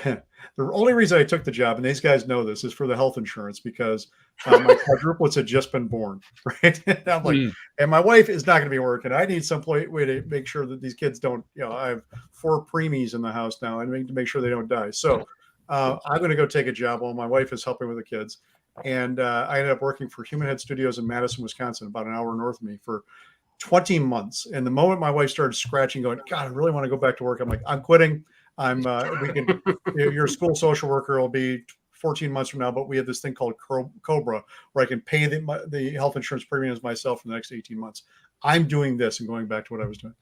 The only reason I took the job, and these guys know this, is for the health insurance because my quadruplets had just been born, right? And I'm like, and my wife is not going to be working. I need some way to make sure that these kids don't, I have 4 preemies in the house now. I need to make sure they don't die. So I'm going to go take a job while my wife is helping with the kids. And I ended up working for Human Head Studios in Madison, Wisconsin, about an hour north of me for 20 months. And the moment my wife started scratching, going, God, I really want to go back to work. I'm like, I'm quitting. Your school social worker will be 14 months from now, but we have this thing called Cobra where I can pay the health insurance premiums myself for the next 18 months. I'm doing this and going back to what I was doing.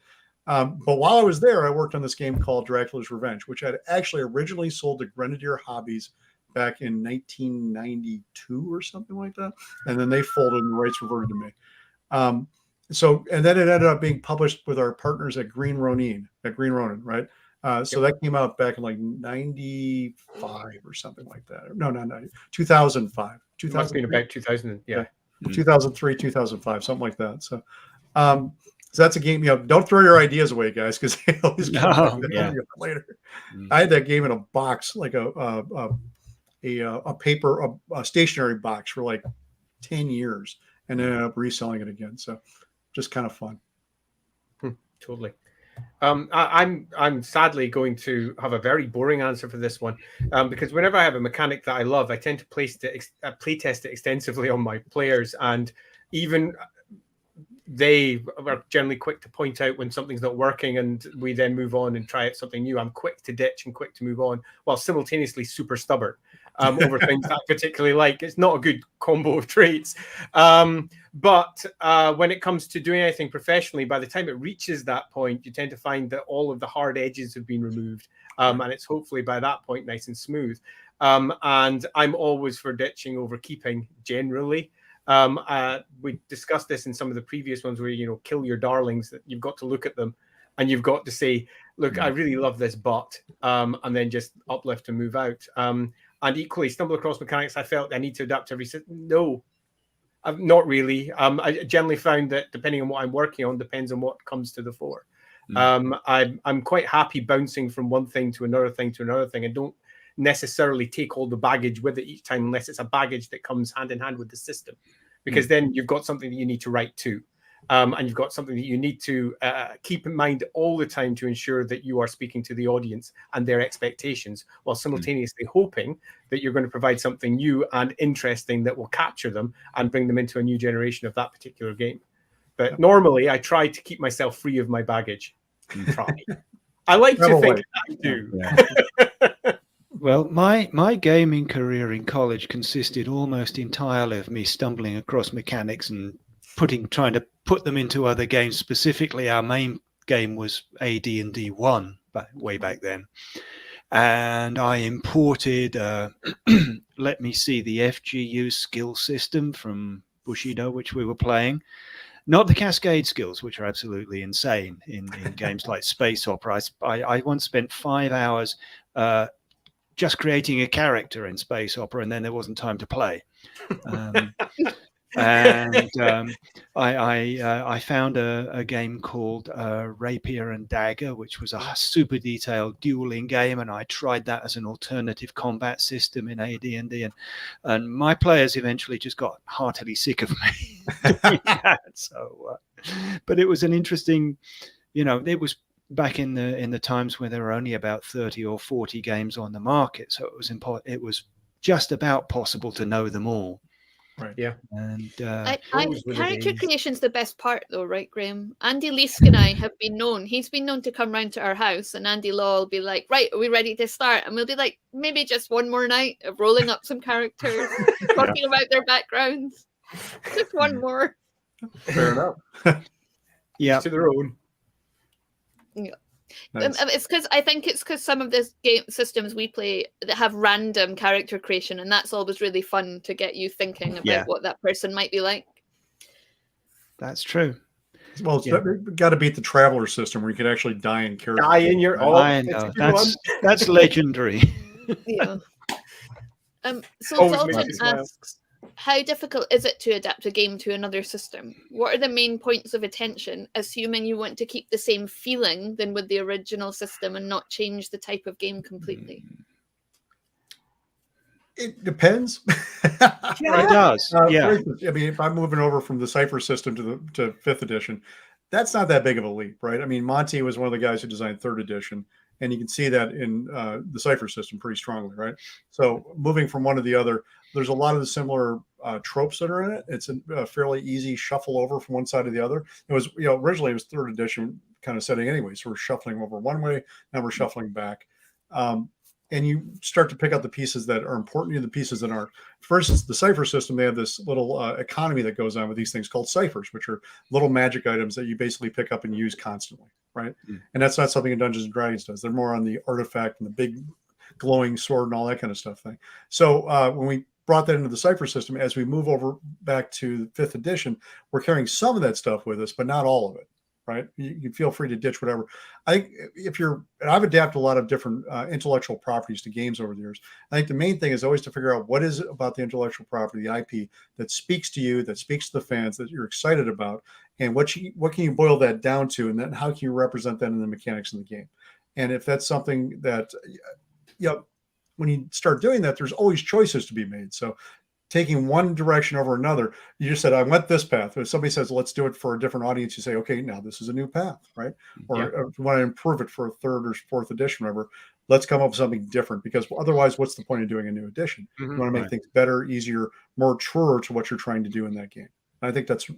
But while I was there, I worked on this game called Dracula's Revenge, which I'd actually originally sold to Grenadier Hobbies back in 1992 or something like that. And then they folded and the rights reverted to me. And then it ended up being published with our partners at Green Ronin, right? So that came out back in like 95 or something like that. No, 2005. It must have been about 2000. Yeah. 2003, 2005, something like that. So, so that's a game, don't throw your ideas away, guys, because they always come back later. I had that game in a box, like a stationary box for like 10 years and then ended up reselling it again. So just kind of fun. Totally. I'm sadly going to have a very boring answer for this one because whenever I have a mechanic that I love, I tend to playtest it extensively on my players, and even they are generally quick to point out when something's not working, and we then move on and try out something new. I'm quick to ditch and quick to move on, while simultaneously super stubborn over things that I particularly like. It's not a good combo of traits. But when it comes to doing anything professionally, by the time it reaches that point, you tend to find that all of the hard edges have been removed. And it's hopefully by that point nice and smooth. And I'm always for ditching over keeping generally. We discussed this in some of the previous ones where, kill your darlings, that you've got to look at them and you've got to say, look, I really love this, but, and then just uplift and move out. And equally, stumble across mechanics I felt I need to adapt every system. No, not really. I generally found that depending on what I'm working on, depends on what comes to the fore. I'm quite happy bouncing from one thing to another thing to another thing, and don't necessarily take all the baggage with it each time unless it's a baggage that comes hand in hand with the system, because then you've got something that you need to write to. And you've got something that you need to keep in mind all the time to ensure that you are speaking to the audience and their expectations, while simultaneously hoping that you're going to provide something new and interesting that will capture them and bring them into a new generation of that particular game. But normally I try to keep myself free of my baggage. I like to think I do. Yeah. Well, my gaming career in college consisted almost entirely of me stumbling across mechanics and trying to put them into other games. Specifically, our main game was AD&D 1 way back then, and I imported let me see, the FGU skill system from Bushido, which we were playing, not the Cascade skills, which are absolutely insane in games like Space Opera. I once spent 5 hours just creating a character in Space Opera, and then there wasn't time to play. And I found a game called Rapier and Dagger, which was a super detailed dueling game, and I tried that as an alternative combat system in AD&D, and my players eventually just got heartily sick of me doing that. So, but it was an interesting, it was back in the times where there were only about 30 or 40 games on the market, so it was just about possible to know them all. Right. Yeah. And Character creation's the best part, though, right, Graham? Andy Leask and I have been known. He's been known to come round to our house, and Andy Law will be like, "Right, are we ready to start?" And we'll be like, "Maybe just one more night of rolling up some characters, talking about their backgrounds. Just one more." Fair enough. yeah, To their own. Yeah. Nice. It's because some of the game systems we play that have random character creation, and that's always really fun to get you thinking about what that person might be like. that's true. Well, it's got to beat the Traveler system where you can actually die in character. Die in your I know. That's legendary. Yeah. So Always makes Dalton me smile. asks, how difficult is it to adapt a game to another system? What are the main points of attention, assuming you want to keep the same feeling than with the original system and not change the type of game completely? It depends. It does. For instance, I mean, if I'm moving over from the Cypher system to 5th edition, that's not that big of a leap, right? I mean, Monty was one of the guys who designed 3rd edition, and you can see that in the Cypher system pretty strongly, right? So moving from one to the other, there's a lot of the similar tropes that are in it. It's a fairly easy shuffle over from one side to the other. It was, originally it was 3rd edition kind of setting anyway, so we're shuffling over one way, now we're shuffling back. And you start to pick out the pieces that are important to you, the pieces that aren't. For instance, the Cypher system, they have this little economy that goes on with these things called ciphers, which are little magic items that you basically pick up and use constantly, right? And that's not something in Dungeons and Dragons does. They're more on the artifact and the big glowing sword and all that kind of stuff thing. So when we brought that into the Cypher system, as we move over back to 5th edition, we're carrying some of that stuff with us, but not all of it. Right, you feel free to ditch whatever. I think I've adapted a lot of different intellectual properties to games over the years. I think the main thing is always to figure out what is it about the intellectual property, the IP, that speaks to you, that speaks to the fans, that you're excited about, and what can you boil that down to, and then how can you represent that in the mechanics of the game. And if that's something that, when you start doing that, there's always choices to be made. So taking one direction over another, you just said, I went this path. If somebody says, let's do it for a different audience, you say, okay, now this is a new path, right? Or if you want to improve it for a 3rd or 4th edition, whatever, let's come up with something different, because otherwise, what's the point of doing a new edition? You want to make things better, easier, more truer to what you're trying to do in that game. And I think that's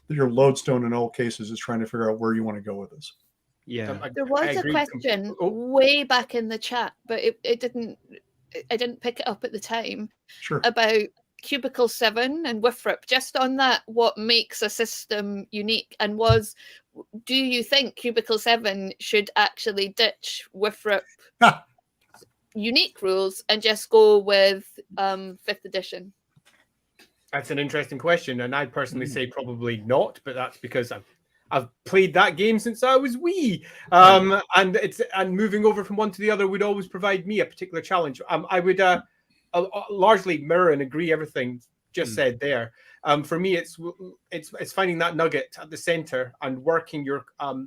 your lodestone in all cases, is trying to figure out where you want to go with this. Yeah. There was a question way back in the chat, but I didn't pick it up at the time. Sure. About Cubicle 7 and Wifrip, just on that, what makes a system unique, and do you think Cubicle 7 should actually ditch Wifrip unique rules and just go with 5th edition? That's an interesting question, and I'd personally say probably not, but that's because I've played that game since I was wee, and moving over from one to the other would always provide me a particular challenge. I would largely mirror and agree everything just said there. For me, it's finding that nugget at the center and working your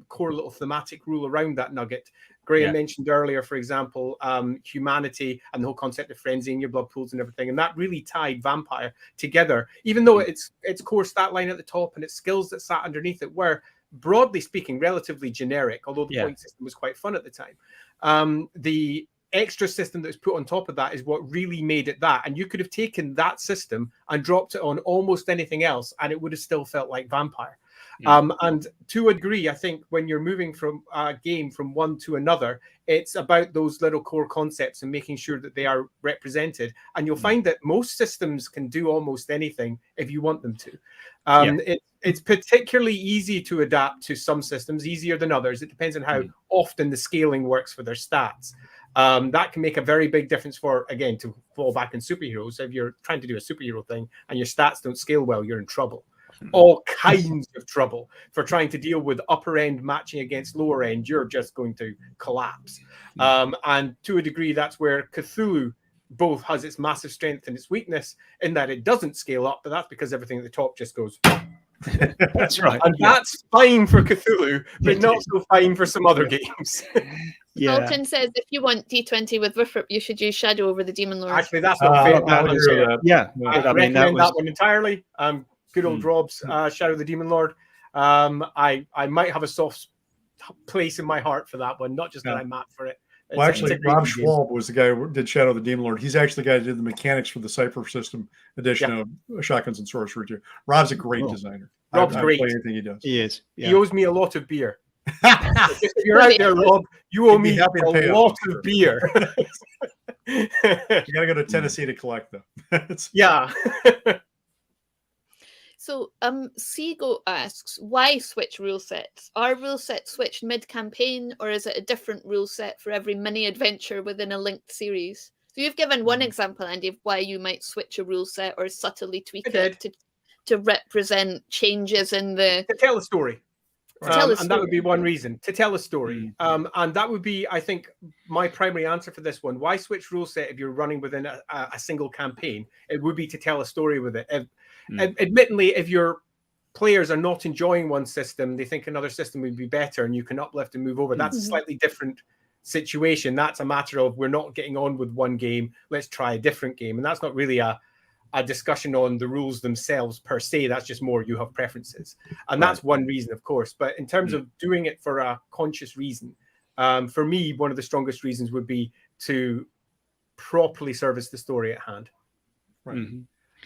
core little thematic rule around that nugget. Graham mentioned earlier, for example, humanity and the whole concept of frenzy in your blood pools and everything, and that really tied Vampire together, even though its core stat line at the top and its skills that sat underneath it were, broadly speaking, relatively generic, although the point system was quite fun at the time. The extra system that was put on top of that is what really made it that. And you could have taken that system and dropped it on almost anything else, and it would have still felt like Vampire. And to a degree, I think when you're moving from a game from one to another, it's about those little core concepts and making sure that they are represented. And you'll find that most systems can do almost anything if you want them to. It's particularly easy to adapt to some systems, easier than others. It depends on how often the scaling works for their stats. That can make a very big difference for, again, to fall back in superheroes. If you're trying to do a superhero thing and your stats don't scale well, you're in trouble. All kinds of trouble for trying to deal with upper end matching against lower end. You're just going to collapse. And to a degree, that's where Cthulhu both has its massive strength and its weakness, in that it doesn't scale up, but that's because everything at the top just goes. That's right. And that's fine for Cthulhu, but not so fine for some other games. Dalton says if you want D20 with Wifrip, you should use Shadow over the Demon Lord. Actually, that's not fair. I recommend that one entirely. Good old Rob's Shadow the Demon Lord. I might have a soft place in my heart for that one, not just that I'm mad for it, Well, actually, it's a great Rob game. Schwalb was the guy who did Shadow of the Demon Lord. He's actually the guy who did the mechanics for the Cypher System edition of Shotguns and Sorcery too. Rob's a great designer. Rob's great. Play anything he does. He is. Yeah. He owes me a lot of beer. If you're out there, Rob, you owe me a lot of beer. You got to go to Tennessee to collect them. Yeah. So, Seago asks, why switch rule sets? Are rule sets switched mid-campaign, or is it a different rule set for every mini-adventure within a linked series? So you've given one example, Andy, of why you might switch a rule set or subtly tweak it to represent changes in the... To tell a story. And that would be one reason, to tell a story. Mm. And that would be, I think, my primary answer for this one. Why switch rule set if you're running within a single campaign? It would be to tell a story with it. Admittedly, if your players are not enjoying one system, they think another system would be better and you can uplift and move over. That's a slightly different situation. That's a matter of we're not getting on with one game. Let's try a different game. And that's not really a discussion on the rules themselves per se. That's just more you have preferences. And that's one reason, of course. But in terms of doing it for a conscious reason, for me, one of the strongest reasons would be to properly service the story at hand. Right. Mm-hmm.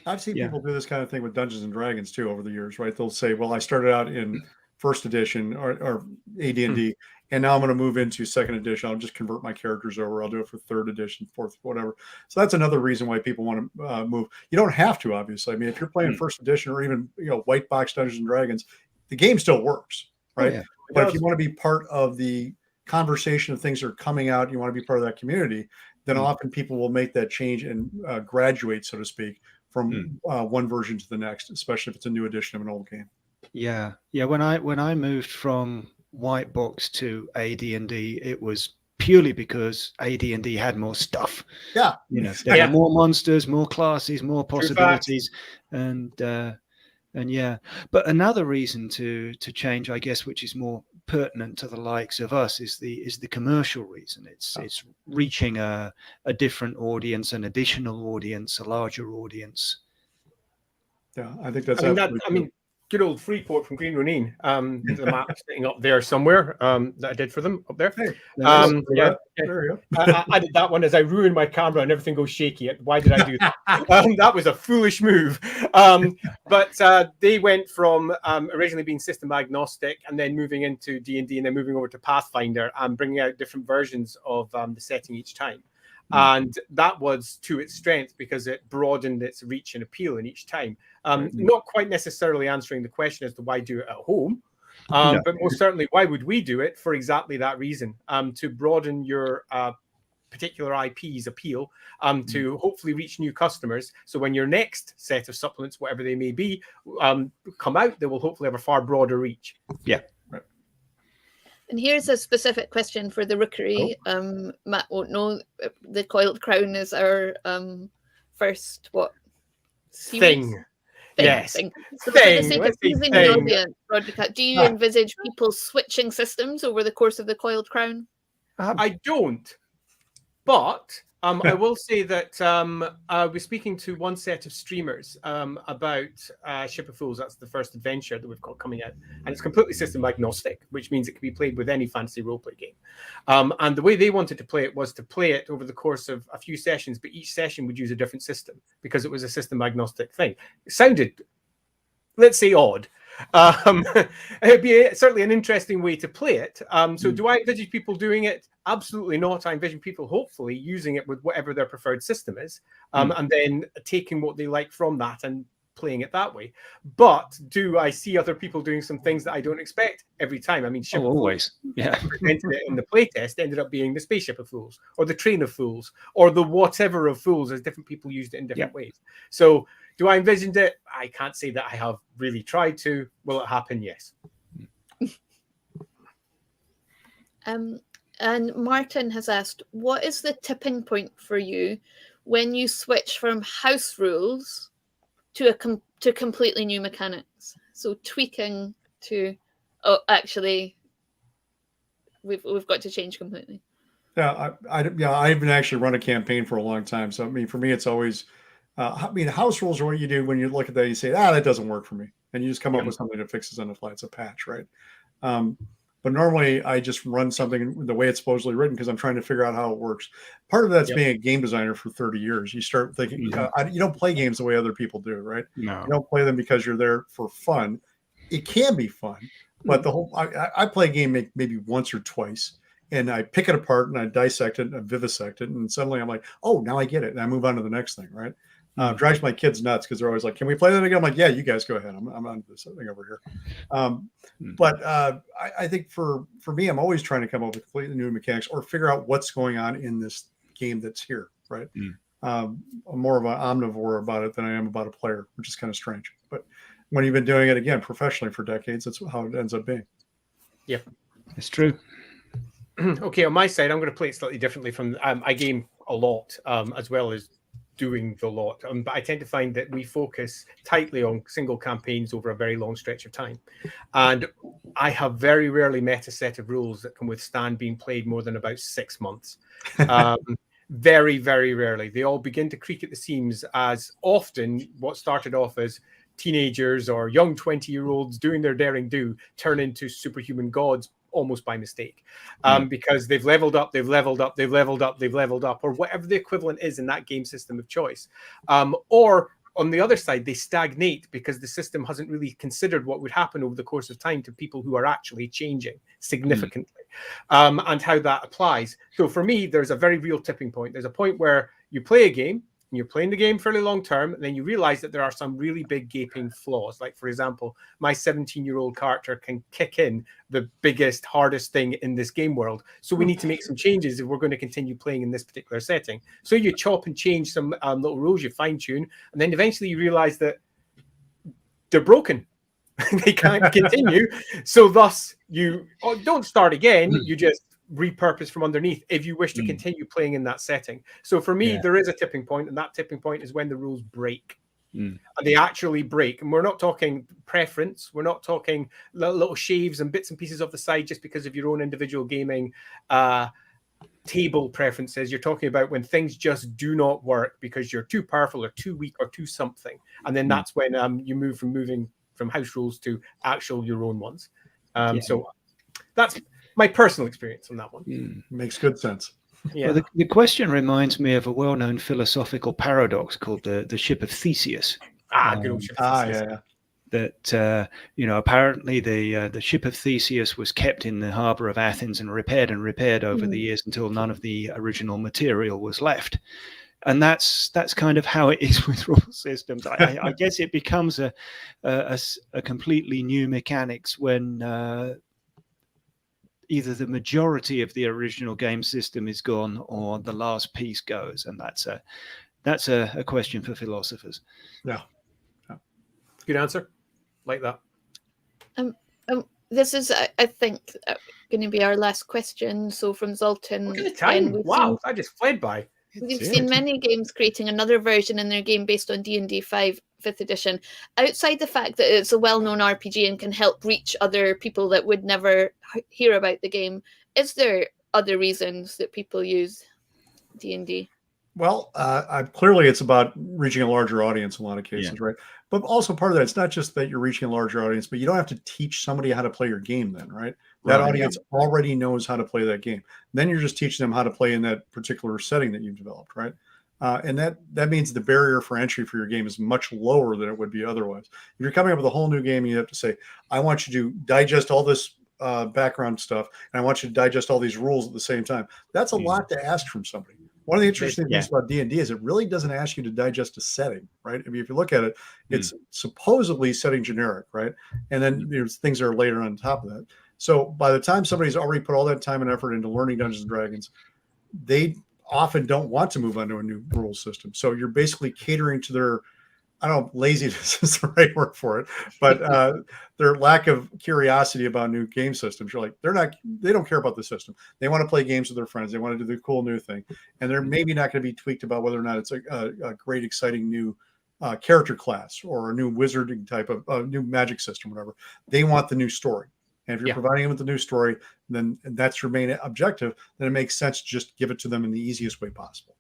I've seen people do this kind of thing with Dungeons and Dragons too over the years, right? They'll say, well, I started out in first edition or AD&D, and now I'm going to move into second edition. I'll just convert my characters over. I'll do it for third edition, fourth, whatever. So that's another reason why people want to move. You don't have to, obviously. I mean, if you're playing first edition or even, white box Dungeons and Dragons, the game still works, right? Oh, yeah. But if you want to be part of the conversation of things that are coming out, you want to be part of that community, then often people will make that change and graduate, so to speak, from one version to the next, especially if it's a new edition of an old game. Yeah. When I moved from white box to AD&D, it was purely because AD&D had more stuff. Yeah. There were more monsters, more classes, more possibilities, and yeah. But another reason to change, I guess, which is more pertinent to the likes of us, is the commercial reason. It's reaching a different audience, an additional audience, a larger audience. Yeah, I think that's. I mean, good old Freeport from Green Ronin. The map sitting up there somewhere that I did for them up there. Hey, there you go. I did that one as I ruined my camera and everything goes shaky. Why did I do that? That was a foolish move. But they went from originally being system agnostic and then moving into D&D and then moving over to Pathfinder and bringing out different versions of the setting each time. And that was to its strength because it broadened its reach and appeal in each time. Not quite necessarily answering the question as to why do it at home, but most certainly why would we do it for exactly that reason, to broaden your particular IP's appeal, to hopefully reach new customers. So when your next set of supplements, whatever they may be, come out, they will hopefully have a far broader reach. Yeah. And here's a specific question for the Rookery. Matt won't know. The Coiled Crown is our first series? Thing. Yes. Thing. So for the sake of teasing the audience, Roderick, do you envisage people switching systems over the course of the Coiled Crown? I don't. But I will say that we're speaking to one set of streamers about Ship of Fools. That's the first adventure that we've got coming out. And it's completely system agnostic, which means it can be played with any fantasy roleplay game. And the way they wanted to play it was to play it over the course of a few sessions, but each session would use a different system because it was a system agnostic thing. It sounded, let's say, odd. It'd be certainly an interesting way to play it. So do I envisage people doing it? Absolutely not. I envision people hopefully using it with whatever their preferred system is, and then taking what they like from that and playing it that way. But do I see other people doing some things that I don't expect every time? I mean, always. Yeah. Presented it in the playtest ended up being the Spaceship of Fools or the Train of Fools or the whatever of Fools, as different people used it in different ways. So do I envision it? I can't say that I have really tried to. Will it happen? Yes. And Martin has asked, what is the tipping point for you when you switch from house rules to completely new mechanics? So tweaking to, actually, we've got to change completely. Yeah, I haven't actually run a campaign for a long time. So I mean, for me, it's always, house rules are what you do when you look at that. And you say, that doesn't work for me, and you just come up with something that fixes on the fly. It's a patch, right? But normally I just run something the way it's supposedly written because I'm trying to figure out how it works. Part of that's being a game designer for 30 years. You start thinking, you don't play games the way other people do, right? No. You don't play them because you're there for fun. It can be fun, but I play a game maybe once or twice, and I pick it apart and I dissect it and I vivisect it, and suddenly I'm like, oh, now I get it, and I move on to the next thing, right? Drives my kids nuts because they're always like, can we play that again? I'm like, yeah, you guys go ahead. I'm on this thing over here. But I think for me, I'm always trying to come up with completely new mechanics or figure out what's going on in this game that's here, right? I'm more of an omnivore about it than I am about a player, which is kind of strange. But when you've been doing it, again, professionally for decades, that's how it ends up being. Yeah, it's true. Okay, on my side, I'm going to play it slightly differently from I game a lot as well as doing the lot, but I tend to find that we focus tightly on single campaigns over a very long stretch of time, and I have very rarely met a set of rules that can withstand being played more than about 6 months. Very, very rarely. They all begin to creak at the seams, as often what started off as teenagers or young 20-year-olds doing their daring do turn into superhuman gods almost by mistake, because they've leveled up, or whatever the equivalent is in that game system of choice. Or on the other side, they stagnate because the system hasn't really considered what would happen over the course of time to people who are actually changing significantly, and how that applies. So for me, there's a very real tipping point. There's a point where you play a game, and you're playing the game fairly long term, and then you realize that there are some really big gaping flaws. Like, for example, my 17-year-old character can kick in the biggest, hardest thing in this game world. So we need to make some changes if we're going to continue playing in this particular setting. So you chop and change some little rules, you fine tune, and then eventually you realize that they're broken. They can't continue. So thus you don't start again. You just repurpose from underneath if you wish to continue playing in that setting. So for me, there is a tipping point, and that tipping point is when the rules break. And they actually break. And we're not talking preference. We're not talking little shaves and bits and pieces off the side just because of your own individual gaming table preferences. You're talking about when things just do not work because you're too powerful or too weak or too something. And then that's when you moving from house rules to actual your own ones. So that's my personal experience on that one. Makes good sense. Yeah. Well, the question reminds me of a well-known philosophical paradox called the ship of Theseus. Good old ship of Theseus. That apparently the ship of Theseus was kept in the harbor of Athens and repaired over the years until none of the original material was left. And that's kind of how it is with rule systems. I guess it becomes a completely new mechanics when either the majority of the original game system is gone or the last piece goes, and that's a question for philosophers. Yeah. Good answer. Like that. This is, I think, going to be our last question. So from Zoltan. Look at the time. Wow, I just fled by. We've seen many games creating another version in their game based on D&D 5 5th edition. Outside the fact that it's a well-known RPG and can help reach other people that would never hear about the game, is there other reasons that people use D&D? Well, clearly it's about reaching a larger audience in a lot of cases, right? But also part of that, it's not just that you're reaching a larger audience, but you don't have to teach somebody how to play your game then, right? That audience already knows how to play that game. Then you're just teaching them how to play in that particular setting that you've developed, right? And that means the barrier for entry for your game is much lower than it would be otherwise. If you're coming up with a whole new game, you have to say, I want you to digest all this background stuff, and I want you to digest all these rules at the same time. That's a lot to ask from somebody. One of the interesting things about D&D is it really doesn't ask you to digest a setting, right? I mean, if you look at it, it's supposedly setting generic, right? And then there's things that are later on top of that. So by the time somebody's already put all that time and effort into learning Dungeons and Dragons, they often don't want to move on to a new rule system. So you're basically catering to their, I don't know, laziness is the right word for it, but their lack of curiosity about new game systems. You're like, they don't care about the system. They want to play games with their friends. They want to do the cool new thing. And they're maybe not going to be tweaked about whether or not it's a great, exciting new character class or a new wizarding type of new magic system, whatever. They want the new story. And if you're providing them with the new story, then that's your main objective, then it makes sense to just give it to them in the easiest way possible.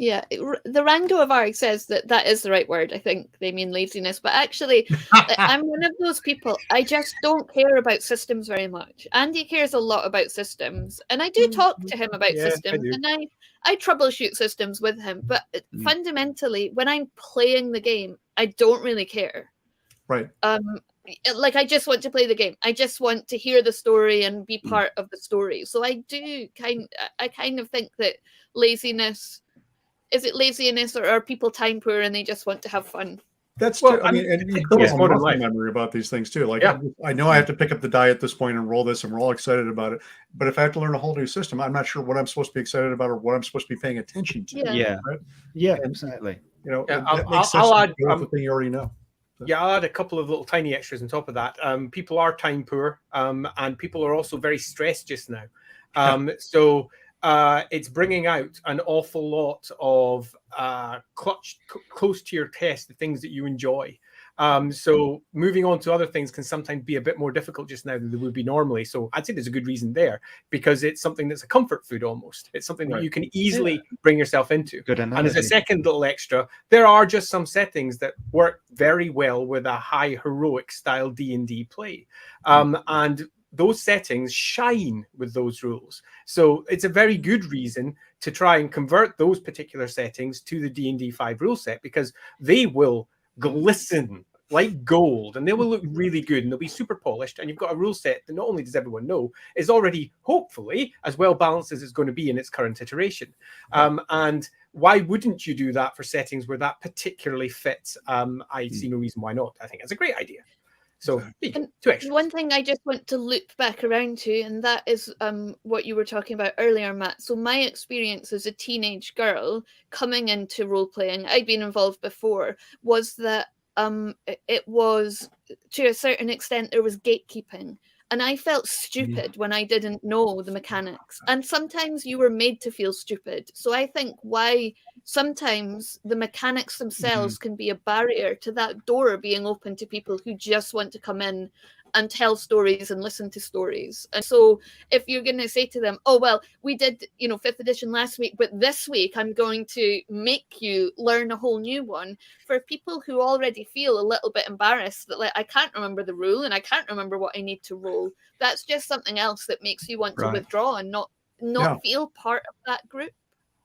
Yeah, the Rango of Arg says that is the right word. I think they mean laziness, but actually, I'm one of those people. I just don't care about systems very much. Andy cares a lot about systems, and I do talk to him about systems, and I troubleshoot systems with him. But fundamentally, when I'm playing the game, I don't really care. Right. Like I just want to play the game. I just want to hear the story and be part of the story. So I kind of think that laziness. Is it laziness, or are people time poor and they just want to have fun? That's true. I mean, and you build a muscle memory about these things too. Like, I know I have to pick up the die at this point and roll this, and we're all excited about it. But if I have to learn a whole new system, I'm not sure what I'm supposed to be excited about or what I'm supposed to be paying attention to. Yeah, exactly. You know, that makes sense. I'll add the thing you already know. Yeah, I'll add a couple of little tiny extras on top of that. People are time poor, and people are also very stressed just now. So it's bringing out an awful lot of close to your chest, the things that you enjoy. So moving on to other things can sometimes be a bit more difficult just now than they would be normally. So I'd say there's a good reason there, because it's something that's a comfort food almost. It's something that you can easily bring yourself into. And as a second little extra, there are just some settings that work very well with a high heroic style D&D play. And those settings shine with those rules. So it's a very good reason to try and convert those particular settings to the D&D 5 rule set, because they will glisten like gold and they will look really good and they'll be super polished. And you've got a rule set that not only does everyone know is already hopefully as well balanced as it's going to be in its current iteration. And why wouldn't you do that for settings where that particularly fits? I see no reason why not. I think that's a great idea. So one thing I just want to loop back around to, and that is what you were talking about earlier, Matt. So my experience as a teenage girl coming into role playing, I'd been involved before, was that it was, to a certain extent, there was gatekeeping. And I felt stupid when I didn't know the mechanics. And sometimes you were made to feel stupid. So I think why sometimes the mechanics themselves can be a barrier to that door being open to people who just want to come in and tell stories and listen to stories. And so if you're going to say to them, oh, well, we did, 5th edition last week, but this week I'm going to make you learn a whole new one, for people who already feel a little bit embarrassed that, like, I can't remember the rule and I can't remember what I need to roll, that's just something else that makes you want to withdraw and not feel part of that group.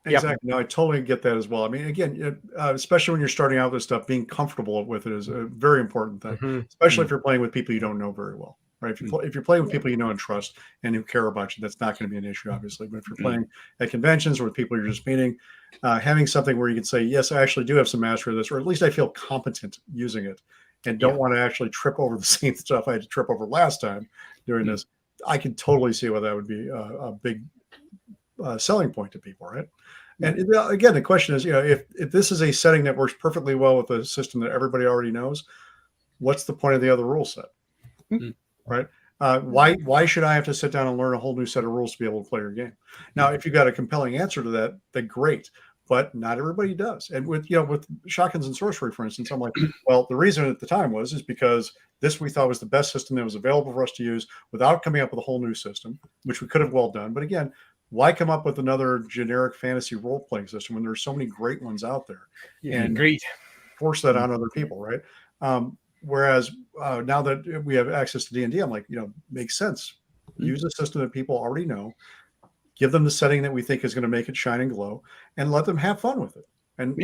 Exactly. No, I totally get that as well. I mean, again, especially when you're starting out with stuff, being comfortable with it is a very important thing, especially if you're playing with people you don't know very well, right? If you're playing with people you know and trust and who care about you, that's not going to be an issue, obviously. But if you're playing at conventions or with people you're just meeting, having something where you can say, yes, I actually do have some mastery of this, or at least I feel competent using it and don't want to actually trip over the same stuff I had to trip over last time doing this, I can totally see why that would be a big selling point to people, right? And again, the question is, if this is a setting that works perfectly well with a system that everybody already knows, what's the point of the other rule set, right? Why should I have to sit down and learn a whole new set of rules to be able to play your game? Now, if you've got a compelling answer to that, then great. But not everybody does. And with Shotguns and Sorcery, for instance, I'm like, well, the reason at the time is because this we thought was the best system that was available for us to use without coming up with a whole new system, which we could have well done. But again, why come up with another generic fantasy role-playing system when there's so many great ones out there? And force that on other people, right? Whereas now that we have access to D&D, I'm like, makes sense. Use a system that people already know, give them the setting that we think is going to make it shine and glow, and let them have fun with it. And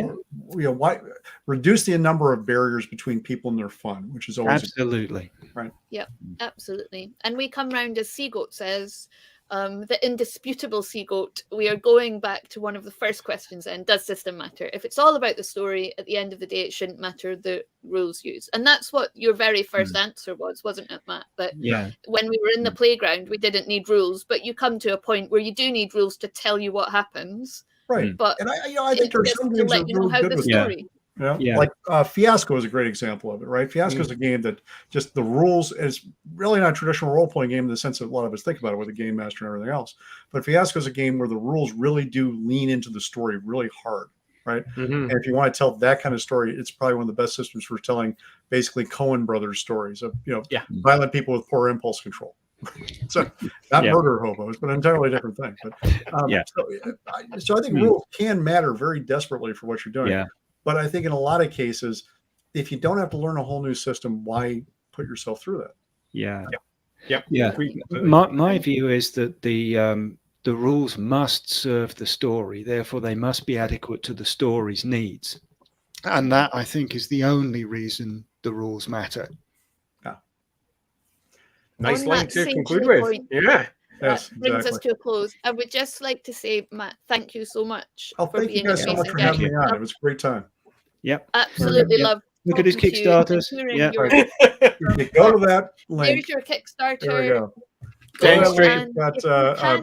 why reduce the number of barriers between people and their fun, which is always absolutely right. Yeah, absolutely. And we come round, as Seagoat says, the indisputable Seagoat, we are going back to one of the first questions then. Does system matter? If it's all about the story, at the end of the day, it shouldn't matter the rules used. And that's what your very first answer was, wasn't it, Matt? But when we were in the playground, we didn't need rules. But you come to a point where you do need rules to tell you what happens. Right. But and I think there's some games that are really good with story. Like Fiasco is a great example of it, right? Fiasco is a game that just the rules is really not a traditional role-playing game in the sense that a lot of us think about it with a game master and everything else. But Fiasco is a game where the rules really do lean into the story really hard, right? And if you want to tell that kind of story, it's probably one of the best systems for telling basically Coen Brothers stories of, violent people with poor impulse control. So not Yeah. murder hobos, but an entirely different thing. But Yeah. so I think rules can matter very desperately for what you're doing. Yeah. But I think in a lot of cases, if you don't have to learn a whole new system, why put yourself through that? Yeah. Yep. Yeah. My view is that the rules must serve the story, therefore they must be adequate to the story's needs. And that, I think, is the only reason the rules matter. Nice On line that to same conclude sort of with. point, Yeah. Yes, that brings us exactly. to a close. I would just like to say, Matt, thank you so much Oh, for thank you being a guys so much amazing for guest. having me on. It was a great time. Yep. Absolutely Yep. love Look at his talking to you and Kickstarters. hearing Yeah. your- If you go to that link, There's your Kickstarter. there we go. Dang Go to that straight. link. And Got if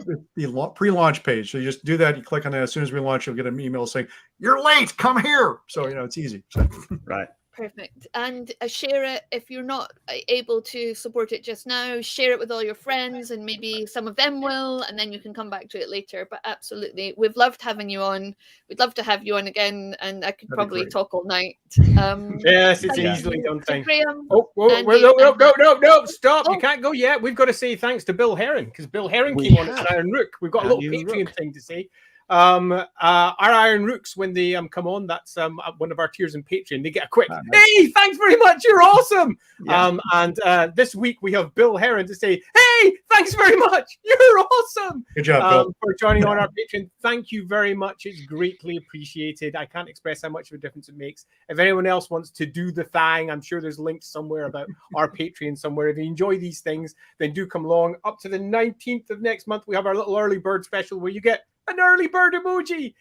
you can't- the pre-launch page. So you just do that. You click on that. As soon as we launch, you'll get an email saying, "You're late. Come here." So it's easy. Right. Perfect. And share it if you're not able to support it just now. Share it with all your friends, and maybe some of them will, and then you can come back to it later. But absolutely, we've loved having you on. We'd love to have you on again, and I could That'd be probably great. talk all night. Yes, it's Thank easily you done to thing. Graham. Oh, whoa, Andy, no, stop. Oh. You can't go yet. We've got to say thanks to Bill Heron, because Bill Heron We came on as have. an Iron Rook. We've got a Our little new Patreon Rook. thing to say. Our Iron Rooks, when they come on, that's one of our tiers in Patreon. They get a quick, hey, thanks very much, you're awesome. Yeah. And this week we have Bill Heron to say, hey, thanks very much, you're awesome. Good job, Bill. For joining on our Patreon. Thank you very much. It's greatly appreciated. I can't express how much of a difference it makes. If anyone else wants to do the thing, I'm sure there's links somewhere about our Patreon somewhere. If you enjoy these things, then do come along. Up to the 19th of next month, we have our little early bird special where you get an early bird emoji,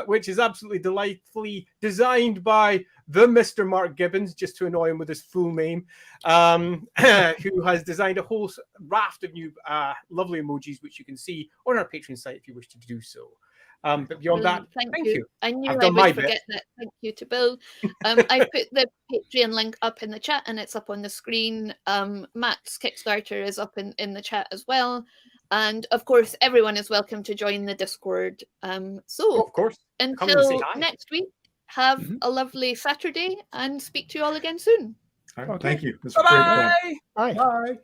which is absolutely delightfully designed by the Mr. Mark Gibbons, just to annoy him with his full name, who has designed a whole raft of new lovely emojis, which you can see on our Patreon site if you wish to do so. But beyond that, thank you. I knew I've I done my would bit. forget that. Thank you to Bill. I put the Patreon link up in the chat, and it's up on the screen. Matt's Kickstarter is up in the chat as well. And of course, everyone is welcome to join the Discord. So Of course. Come and say until hi. next week, have a lovely Saturday, and speak to you all again soon. All right, thank you. This was Bye-bye. great fun. Bye. Bye.